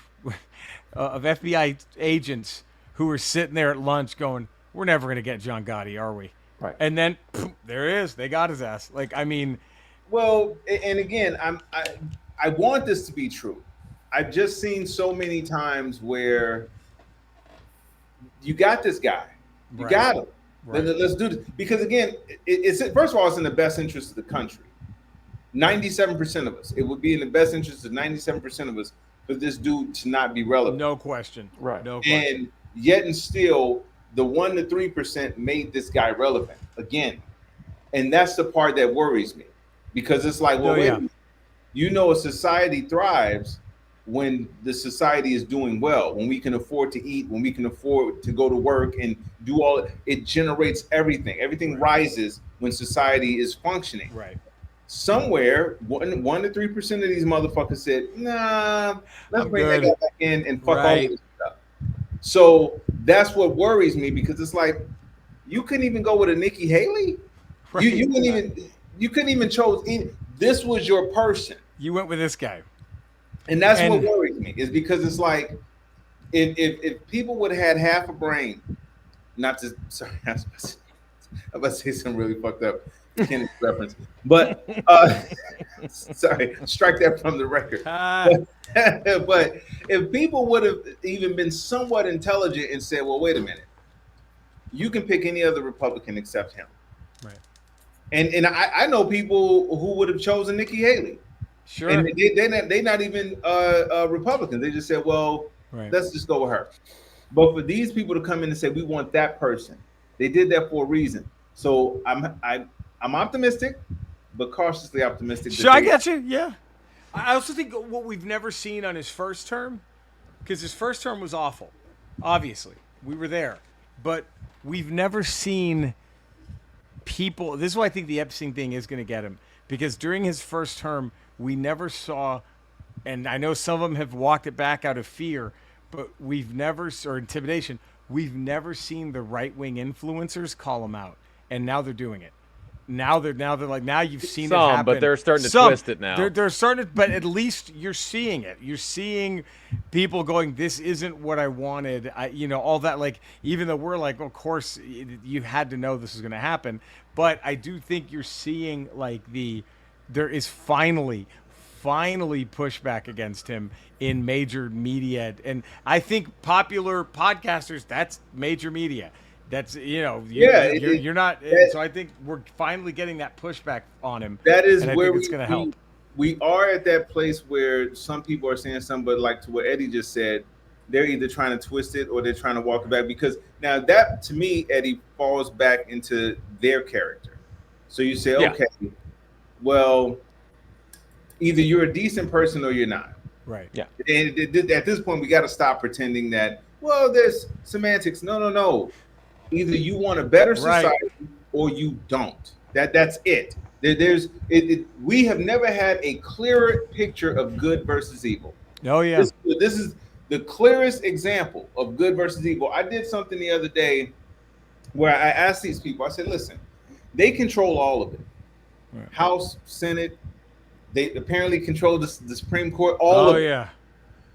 agents who were sitting there at lunch going, "We're never going to get John Gotti, are we?" Right. And then there it is. They got his ass. Like I mean, Well, and again, I want this to be true. I've just seen so many times where you got this guy, you Right. got him. Right. Let's do this because again, it's first of all, it's in the best interest of the country. 97% of us, it would be in the best interest of 97% of us for this dude to not be relevant. no question. Right. No question. And yet and still, the 1 to 3% made this guy relevant again, and that's the part that worries me because it's like, well, Oh, wait, yeah. a minute. You know, a society thrives when the society is doing well, when we can afford to eat, when we can afford to go to work and do all. It generates everything. Everything rises when society is functioning. Right. Somewhere, 1 to 3% of these motherfuckers said, "Nah, let's I'm bring good." that guy back in and fuck all Right. this stuff." So that's what worries me because it's like you couldn't even go with a Nikki Haley. Right. You couldn't even chose. This was your person, You went with this guy. and that's what And- worries me is because it's like if people would have had half a brain, not to sorry, I was about to say something really fucked up. Kenneth reference, but sorry, strike that from the record. But if people would have even been somewhat intelligent and said, well, wait a minute, you can pick any other Republican except him. Right. And I know people who would have chosen Nikki Haley. Sure. And they not even Republicans. They just said, well, Right. let's just go with her. But for these people to come in and say, we want that person, they did that for a reason. So I'm optimistic, but cautiously optimistic. Sure, I get you. Yeah. I also think what we've never seen on his first term, because his first term was awful. Obviously, we were there, but we've never seen people. This is why I think the Epstein thing is going to get him, because during his first term, we never saw, and I know some of them have walked it back out of fear, but we've never, or intimidation, we've never seen the right wing influencers call him out, and now they're doing it. Now they're like, now you've seen it Some, happen. but they're starting to Some. twist it now. They're starting to, but at least you're seeing it. You're seeing people going, this isn't what I wanted. All that, like, even though we're like, of course, you had to know this was going to happen. But I do think you're seeing, like, there is finally pushback against him in major media. And I think popular podcasters, that's major media. That's you're not. So I think we're finally getting that pushback on him. That is and I where think it's going to help. We are at that place where some people are saying something, but like to what Eddie just said, they're either trying to twist it or they're trying to walk it back. Because now that to me, Eddie, falls back into their character. So you say, Yeah. okay, well, either you're a decent person or you're not. Right. Yeah. And at this point, we got to stop pretending that, well, there's semantics. No, no, no. Either you want a better Right. society or you don't. That's it. We have never had a clearer picture of good versus evil. Oh yeah. This is the clearest example of good versus evil. I did something the other day where I asked these people, I said, listen, they control all of it. Right. House, Senate, they apparently control the Supreme Court, all Oh of it. yeah.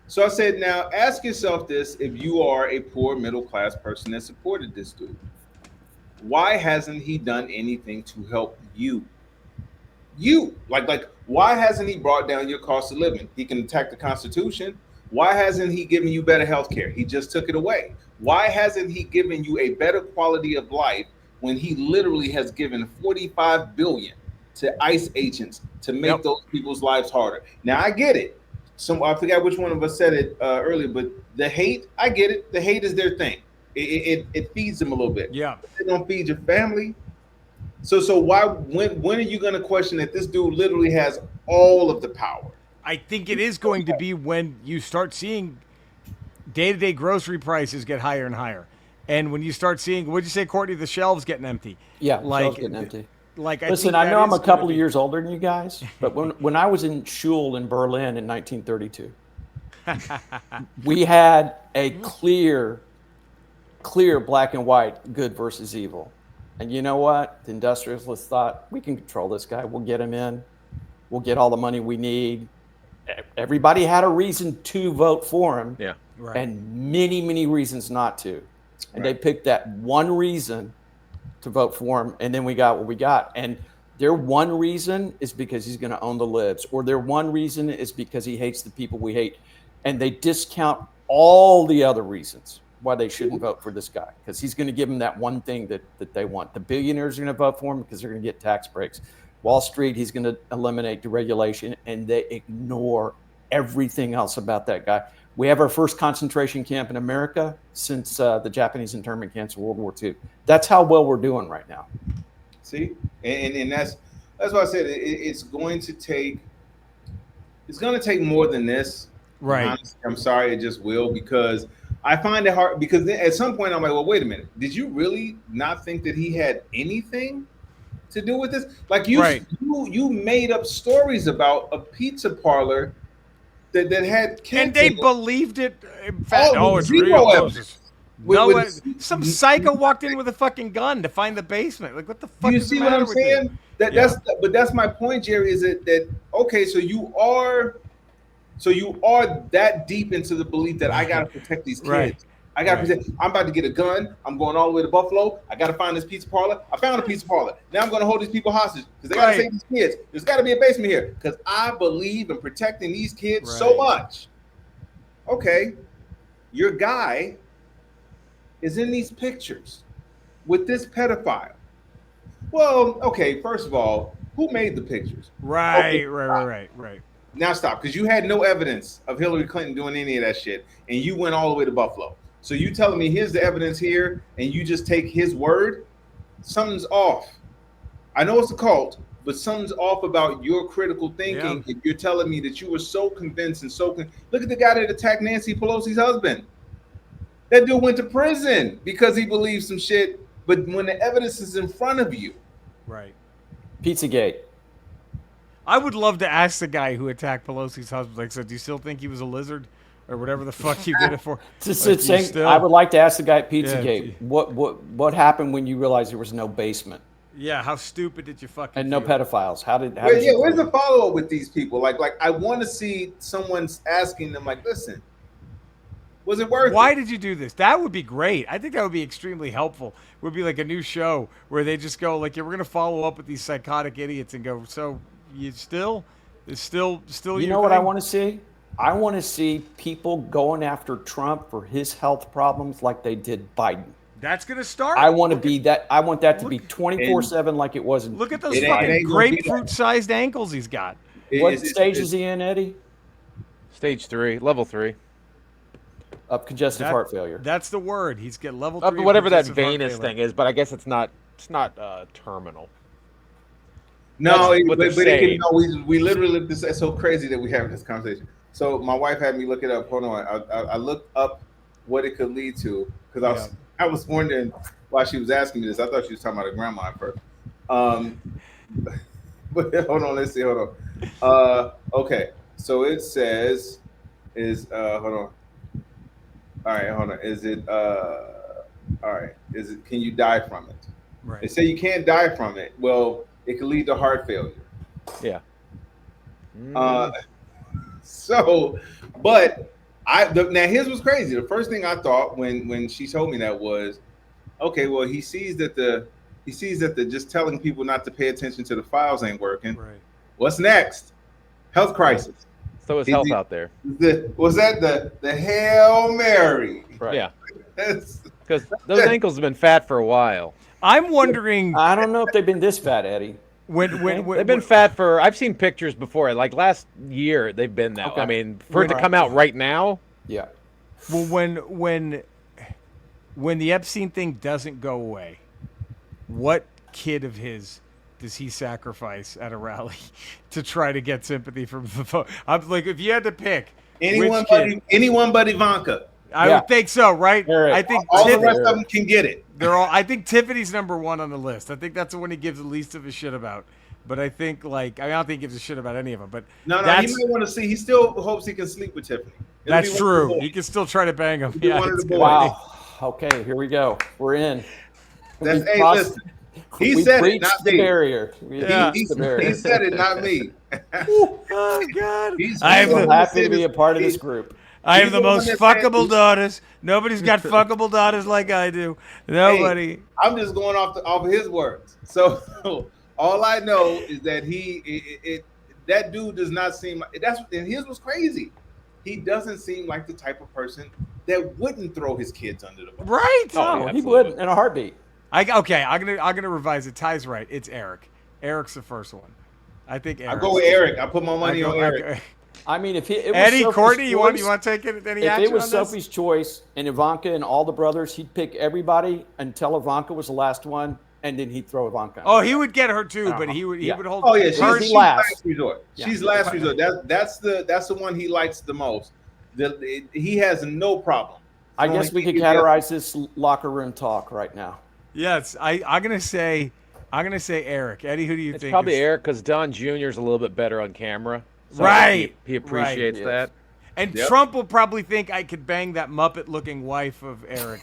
So I said, now ask yourself this: if you are a poor middle class person that supported this dude, why hasn't he done anything to help you? Like why hasn't he brought down your cost of living? He can attack the Constitution. Why hasn't he given you better health care? He just took it away. Why hasn't he given you a better quality of life when he literally has given 45 billion to ICE agents to make those people's lives harder? Now I get it. I forgot which one of us said it earlier, but the hate, I get it. The hate is their thing. It feeds them a little bit. Yeah. They don't feed your family. So why when are you going to question that this dude literally has all of the power? I think it is going to be when you start seeing day-to-day grocery prices get higher and higher, and when you start seeing, what'd you say, Courtney, the shelves getting empty? Yeah, like shelves getting empty. Like Listen, I know I'm a couple of years older than you guys, but when I was in Schule in Berlin in 1932, we had a clear black and white good versus evil. And you know what? The industrialists thought, we can control this guy. We'll get him in. We'll get all the money we need. Everybody had a reason to vote for him. Yeah. Right. And many, many reasons not to. And they picked that one reason to vote for him, and then we got what we got. And their one reason is because he's going to own the libs, or their one reason is because he hates the people we hate. And they discount all the other reasons why they shouldn't vote for this guy, because he's going to give them that one thing that they want. The billionaires are going to vote for him because they're going to get tax breaks. Wall Street, he's going to eliminate deregulation, and they ignore everything else about that guy. We have our first concentration camp in America since the Japanese internment camps of World War II. That's how well we're doing right now. See, and that's why I said it's going to take more than this. Right. Honestly, I'm sorry, it just will, because I find it hard, because then at some point I'm like, well, wait a minute, did you really not think that he had anything to do with this? Like you made up stories about a pizza parlor that had kids, and they believed it. In fact, it's zero real. evidence. Some psycho walked in with a fucking gun to find the basement. Like, what the fuck? You is see the what matter I'm with you? saying? But that's my point, Jerry. Is that okay? So you are that deep into the belief that I gotta protect these kids. Right. I gotta protect. I'm about to get a gun. I'm going all the way to Buffalo. I gotta find this pizza parlor. I found a pizza parlor. Now I'm gonna hold these people hostage because they gotta save these kids. There's gotta be a basement here because I believe in protecting these kids so much. Okay, your guy is in these pictures with this pedophile. Well, okay, first of all, who made the pictures? Right. Now stop, because you had no evidence of Hillary Clinton doing any of that shit, and you went all the way to Buffalo. So you telling me here's the evidence here, and you just take his word? Something's off. I know it's a cult, but something's off about your critical thinking. If you're telling me that you were so convinced and look at the guy that attacked Nancy Pelosi's husband. That dude went to prison because he believed some shit. But when the evidence is in front of you, right? Pizzagate. I would love to ask the guy who attacked Pelosi's husband. Like, so do you still think he was a lizard, or whatever the fuck you did it for? I would like to ask the guy at Pizzagate, what happened when you realized there was no basement? Yeah, how stupid did you fucking and no feel? pedophiles? How did where's the follow up with these people? Like I want to see someone's asking them, like, listen, was it worth it? Why did you do this? That would be great. I think that would be extremely helpful. It would be like a new show where they just go like, we're going to follow up with these psychotic idiots and go, so you still you know what I want to see? I want to see people going after Trump for his health problems like they did Biden. That's going to start. I want that to be 24/7 like it was. Look at those fucking grapefruit-sized ankles he's got. What stage is he in, Eddie? Stage 3, level 3. Of congestive heart failure. That's the word. He's got level 3. Whatever that venous thing is, but I guess it's not terminal. No, That's what they're but it can, saying. no, we literally, this is so crazy that we have this conversation. So my wife had me look it up. Hold on, I looked up what it could lead to because I was wondering why she was asking me this. I thought she was talking about her grandma at first. But hold on, let's see. Hold on. Okay, so it says hold on. All right, hold on. Is it all right? Is it? Can you die from it? Right. They say you can't die from it. Well, it can lead to heart failure. Yeah. So, but now here's what's crazy. The first thing I thought when she told me that was, okay, well he sees that the just telling people not to pay attention to the files ain't working. Right. What's next? Health crisis. So is health out there. Was that the Hail Mary? Right. Yeah. That's- Because those ankles have been fat for a while. I'm wondering I don't know if they've been this fat, Eddie. when They've been fat for. I've seen pictures before. Like last year, they've been that. Okay. I mean, for it to come out right now. Yeah. well when the Epstein thing doesn't go away, what kid of his does he sacrifice at a rally to try to get sympathy from the vote? I'm like, if you had to pick which kid, anyone but Ivanka. I would think so, right? Right. I think All the Tiffany, rest of them can get it. they're all. I think Tiffany's number one on the list. I think that's the one he gives the least of a shit about. But I think, I don't think he gives a shit about any of them. But No, he that's, might want to see. He still hopes he can sleep with Tiffany. It'll that's be one of the true. boys. He can still try to bang him. be Yeah, one of it's the good. boys. Wow. Okay, here we go. We're in. That's, We hey, crossed- listen. He we said it, breached not the me. barrier. We Yeah. breached the barrier. He said it, not me. Oh God! I am I'm the- happy to be a part of this group. I have he's the the one most that fuckable said- daughters. Nobody's got fuckable daughters like I do. Nobody. Hey, I'm just going off of his words. So all I know is that that dude does not seem like and his was crazy. He doesn't seem like the type of person that wouldn't throw his kids under the bus. Right? Oh, No, yeah, he absolutely. would in a heartbeat. Okay, I'm gonna revise it. Ty's right. It's Eric. Eric's the first one. I think Eric. I go with Eric. I put my money on Eric. I mean, if it was Eddie, Sophie's Courtney, you want choice- to take it? Any If action it was on this? Sophie's choice and Ivanka and all the brothers, he'd pick everybody until Ivanka was the last one, and then he'd throw Ivanka. Oh, he would get her too, but he Yeah. would hold. Oh yeah, her. she's last. last resort. Yeah. She's last resort. That's the one he likes the most. He has no problem. I guess we could categorize this locker room talk right now. Yes, I'm gonna say Eric. Eddie, who do you It's think? probably is- Eric because Don Jr. is a little bit better on camera. So Right. He appreciates Right. that. And Yep. Trump will probably think I could bang that Muppet-looking wife of Eric.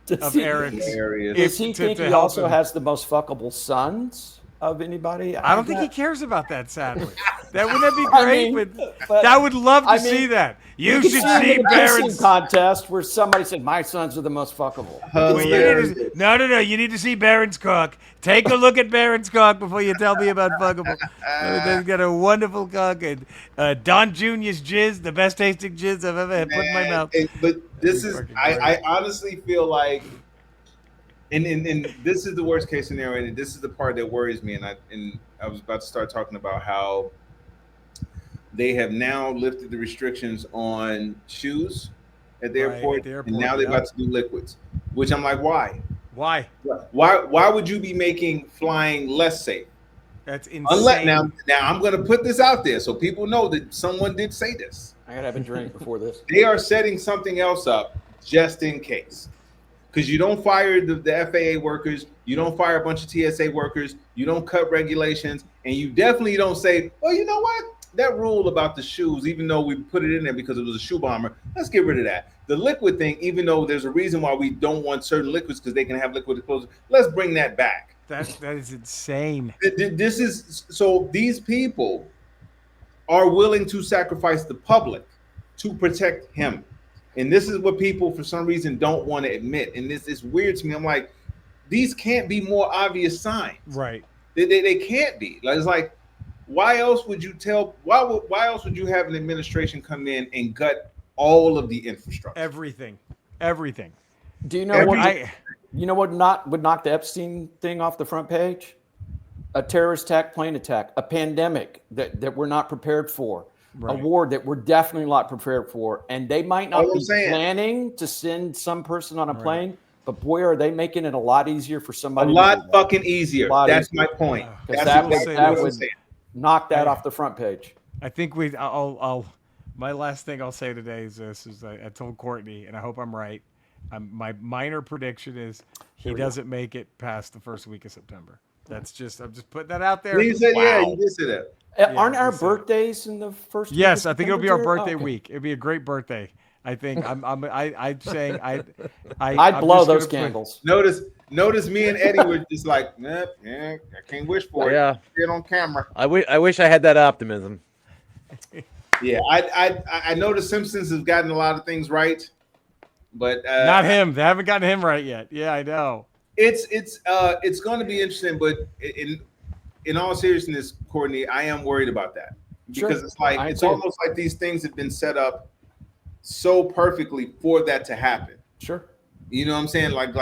Does he- Eric's. Hilarious. Does he think to he help also him. has the most fuckable sons of anybody? I don't think he cares about that. Sadly, wouldn't that be I great? mean, but I would love to I mean, see that. You could should see him see in a pissing Barron's. contest where somebody said, "My sons are the most fuckable." Well, you need Hilarious. to, no. You need to see Barron's cock. Take a look at Barron's cock before you tell me about fuckable. They've got a wonderful cock. And Don Jr.'s jizz, the best tasting jizz I've ever had put in my mouth. But this is, Fucking I honestly feel like, and this is the worst case scenario, and this is the part that worries me. And I was about to start talking about how they have now lifted the restrictions on shoes at the Right, airport, at the and now they're airport, about to do liquids. Which I'm like, why? Why? Why would you be making flying less safe? That's insane. Unless now I'm going to put this out there so people know that someone did say this. I gotta have a drink before this. They are setting something else up just in case. Because you don't fire the FAA workers, you don't fire a bunch of TSA workers, you don't cut regulations, and you definitely don't say, well, you know what? That rule about the shoes, even though we put it in there because it was a shoe bomber, let's get rid of that. The liquid thing, even though there's a reason why we don't want certain liquids because they can have liquid explosives, let's bring that back. That is insane. This is so these people are willing to sacrifice the public to protect him. And this is what people for some reason don't want to admit. And this is weird to me. I'm like, these can't be more obvious signs. Right. They can't be. Like, it's like, why else would you why else would you have an administration come in and gut all of the infrastructure? Everything. Do you know what? I, You know what would knock the Epstein thing off the front page? A terrorist attack, plane attack, a pandemic that we're not prepared for, a war that we're definitely not prepared for, and they might not All I'm be saying- planning to send some person on a plane, But boy, are they making it a lot easier for A somebody. lot to do that. fucking easier. Lot That's easier. my point. Because That's will exactly say what this. I'm would saying. knock that off the front page. I think I'll my last thing I'll say today is this: is I told Courtney, and I hope I'm right. My minor prediction is he doesn't make it past the first week of September. I'm just putting that out there. You said, yeah, you did say that. Aren't our just, birthdays in the first? Yes, week I of think it'll be September, our Jared? birthday Okay. week. It'll be a great birthday. I think I'm saying I'd I'm blow just those gonna put- candles. Notice me and Eddie were just like, I can't wish for it. Yeah. Get on camera. I wish I had that optimism. Yeah, I know the Simpsons have gotten a lot of things right, but Not him. They haven't gotten him right yet. Yeah, I know. it's going to be interesting. But in all seriousness, Courtney, I am worried about that because Sure. it's like I it's too. almost like these things have been set up so perfectly for that to happen. Sure. You know what I'm saying? Like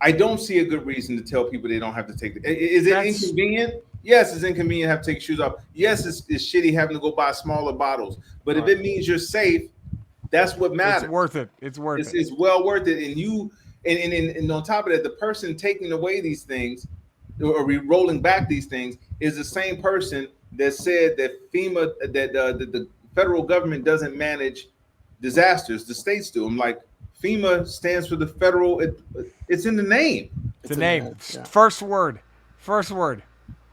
I don't see a good reason to tell people they don't have to take it. Is it That's- inconvenient? Yes, it's inconvenient to have to take shoes off. Yes, it's shitty having to go buy smaller bottles. But if it means you're safe, that's what matters. It's worth it. It's worth it. It's well worth it. And on top of that, the person taking away these things or rolling back these things is the same person that said that FEMA, that the federal government doesn't manage disasters. The states do. I'm like, FEMA stands for the federal. It's in the name. It's a name. Yeah. First word. First word.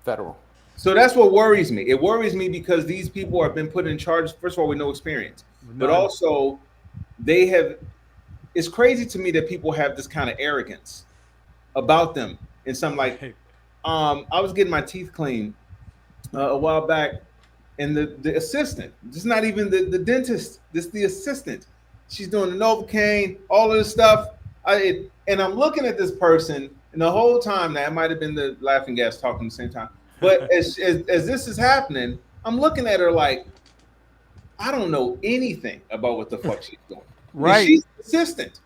Federal. So that's what worries me. It worries me because these people have been put in charge, first of all, with no experience, but None. also they have. It's crazy to me that people have this kind of arrogance about them. And some like, I was getting my teeth cleaned a while back, and the assistant, it's not even the dentist, this the assistant. She's doing the Novocaine, all of this stuff. And I'm looking at this person, and the whole time, now it might have been the laughing gas talking at the same time, but as this is happening, I'm looking at her like, I don't know anything about what the fuck she's doing. Right. And she's the assistant.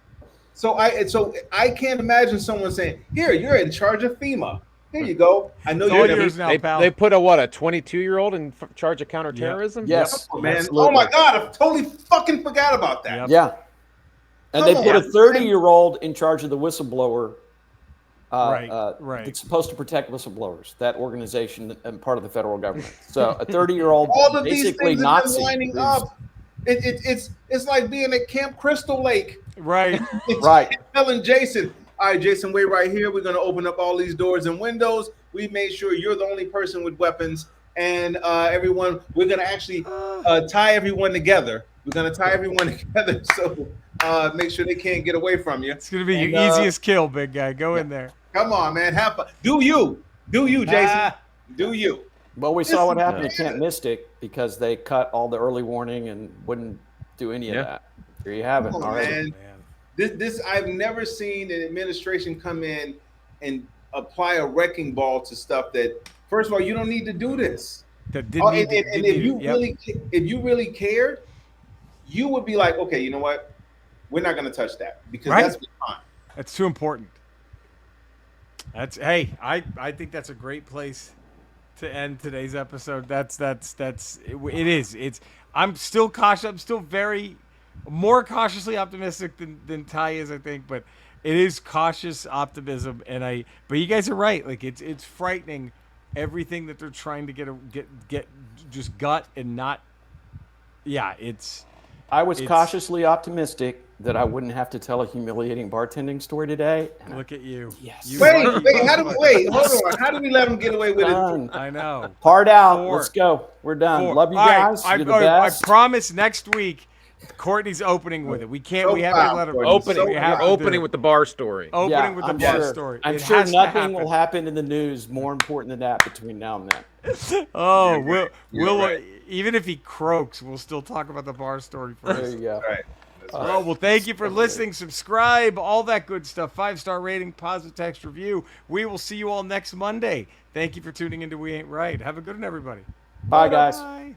So I can't imagine someone saying, "Here, you're in charge of FEMA. Here you go. I know It's all you're yours now, pal. They put a 22-year-old in charge of counterterrorism? Yes. Oh, man. Absolutely. Oh my God, I totally fucking forgot about that. Yep. Yeah. And Come they put a on. 30-year-old in charge of the whistleblower. Right. It's supposed to protect whistleblowers. That organization and part of the federal government. So a 30-year-old, All of these basically things have been Nazi. lining up. It's like being at Camp Crystal Lake. Right. Right. Telling Jason, all right, Jason, wait right here. We're gonna open up all these doors and windows. We made sure you're the only person with weapons, and everyone. We're gonna actually tie everyone together. We're gonna tie everyone together, so make sure they can't get away from you. It's gonna be And, your easiest kill, big guy. Go in there. Come on, man, have fun. Do you, Jason? Ah. Do you? Well, we saw what happened at Camp Mystic because they cut all the early warning and wouldn't do any of that. There you have it. Come on, All right. man. This I've never seen an administration come in and apply a wrecking ball to stuff that, first of all, you don't need to do this. That Oh, didn't need and to- if you yep. if you really cared, you would be like, okay, you know what? We're not going to touch that because Right. that's fine. That's too important. I think that's a great place to end today's episode. It is. I'm still cautious. I'm still more cautiously optimistic than Ty is, I think, but it is cautious optimism. But you guys are right. Like it's frightening everything that they're trying to get just gut and not. Yeah, I was cautiously optimistic that I wouldn't have to tell a humiliating bartending story today. And look at you. Yes. You Wait, lucky hold on. How do we let them get away with it? done. I know. Hard out. 4. Let's go. We're done. 4. Love you All right, guys. I, You're the I best. promise next week, Courtney's opening with it. We can't. So We have proud, to let her Courtney. Opening, we you're have to do opening it. with the bar story. Opening with the I'm bar sure. story. I'm It sure has to nothing happen. will happen in the news more important than that between now and then. Oh, You're we'll right. even if he croaks, we'll still talk about the bar story There first. you go. All right. That's Oh, right. well, thank you for listening. Subscribe, all that good stuff. 5-star rating, positive text review. We will see you all next Monday. Thank you for tuning into We Ain't Right. Have a good one, everybody. Bye, guys. Bye.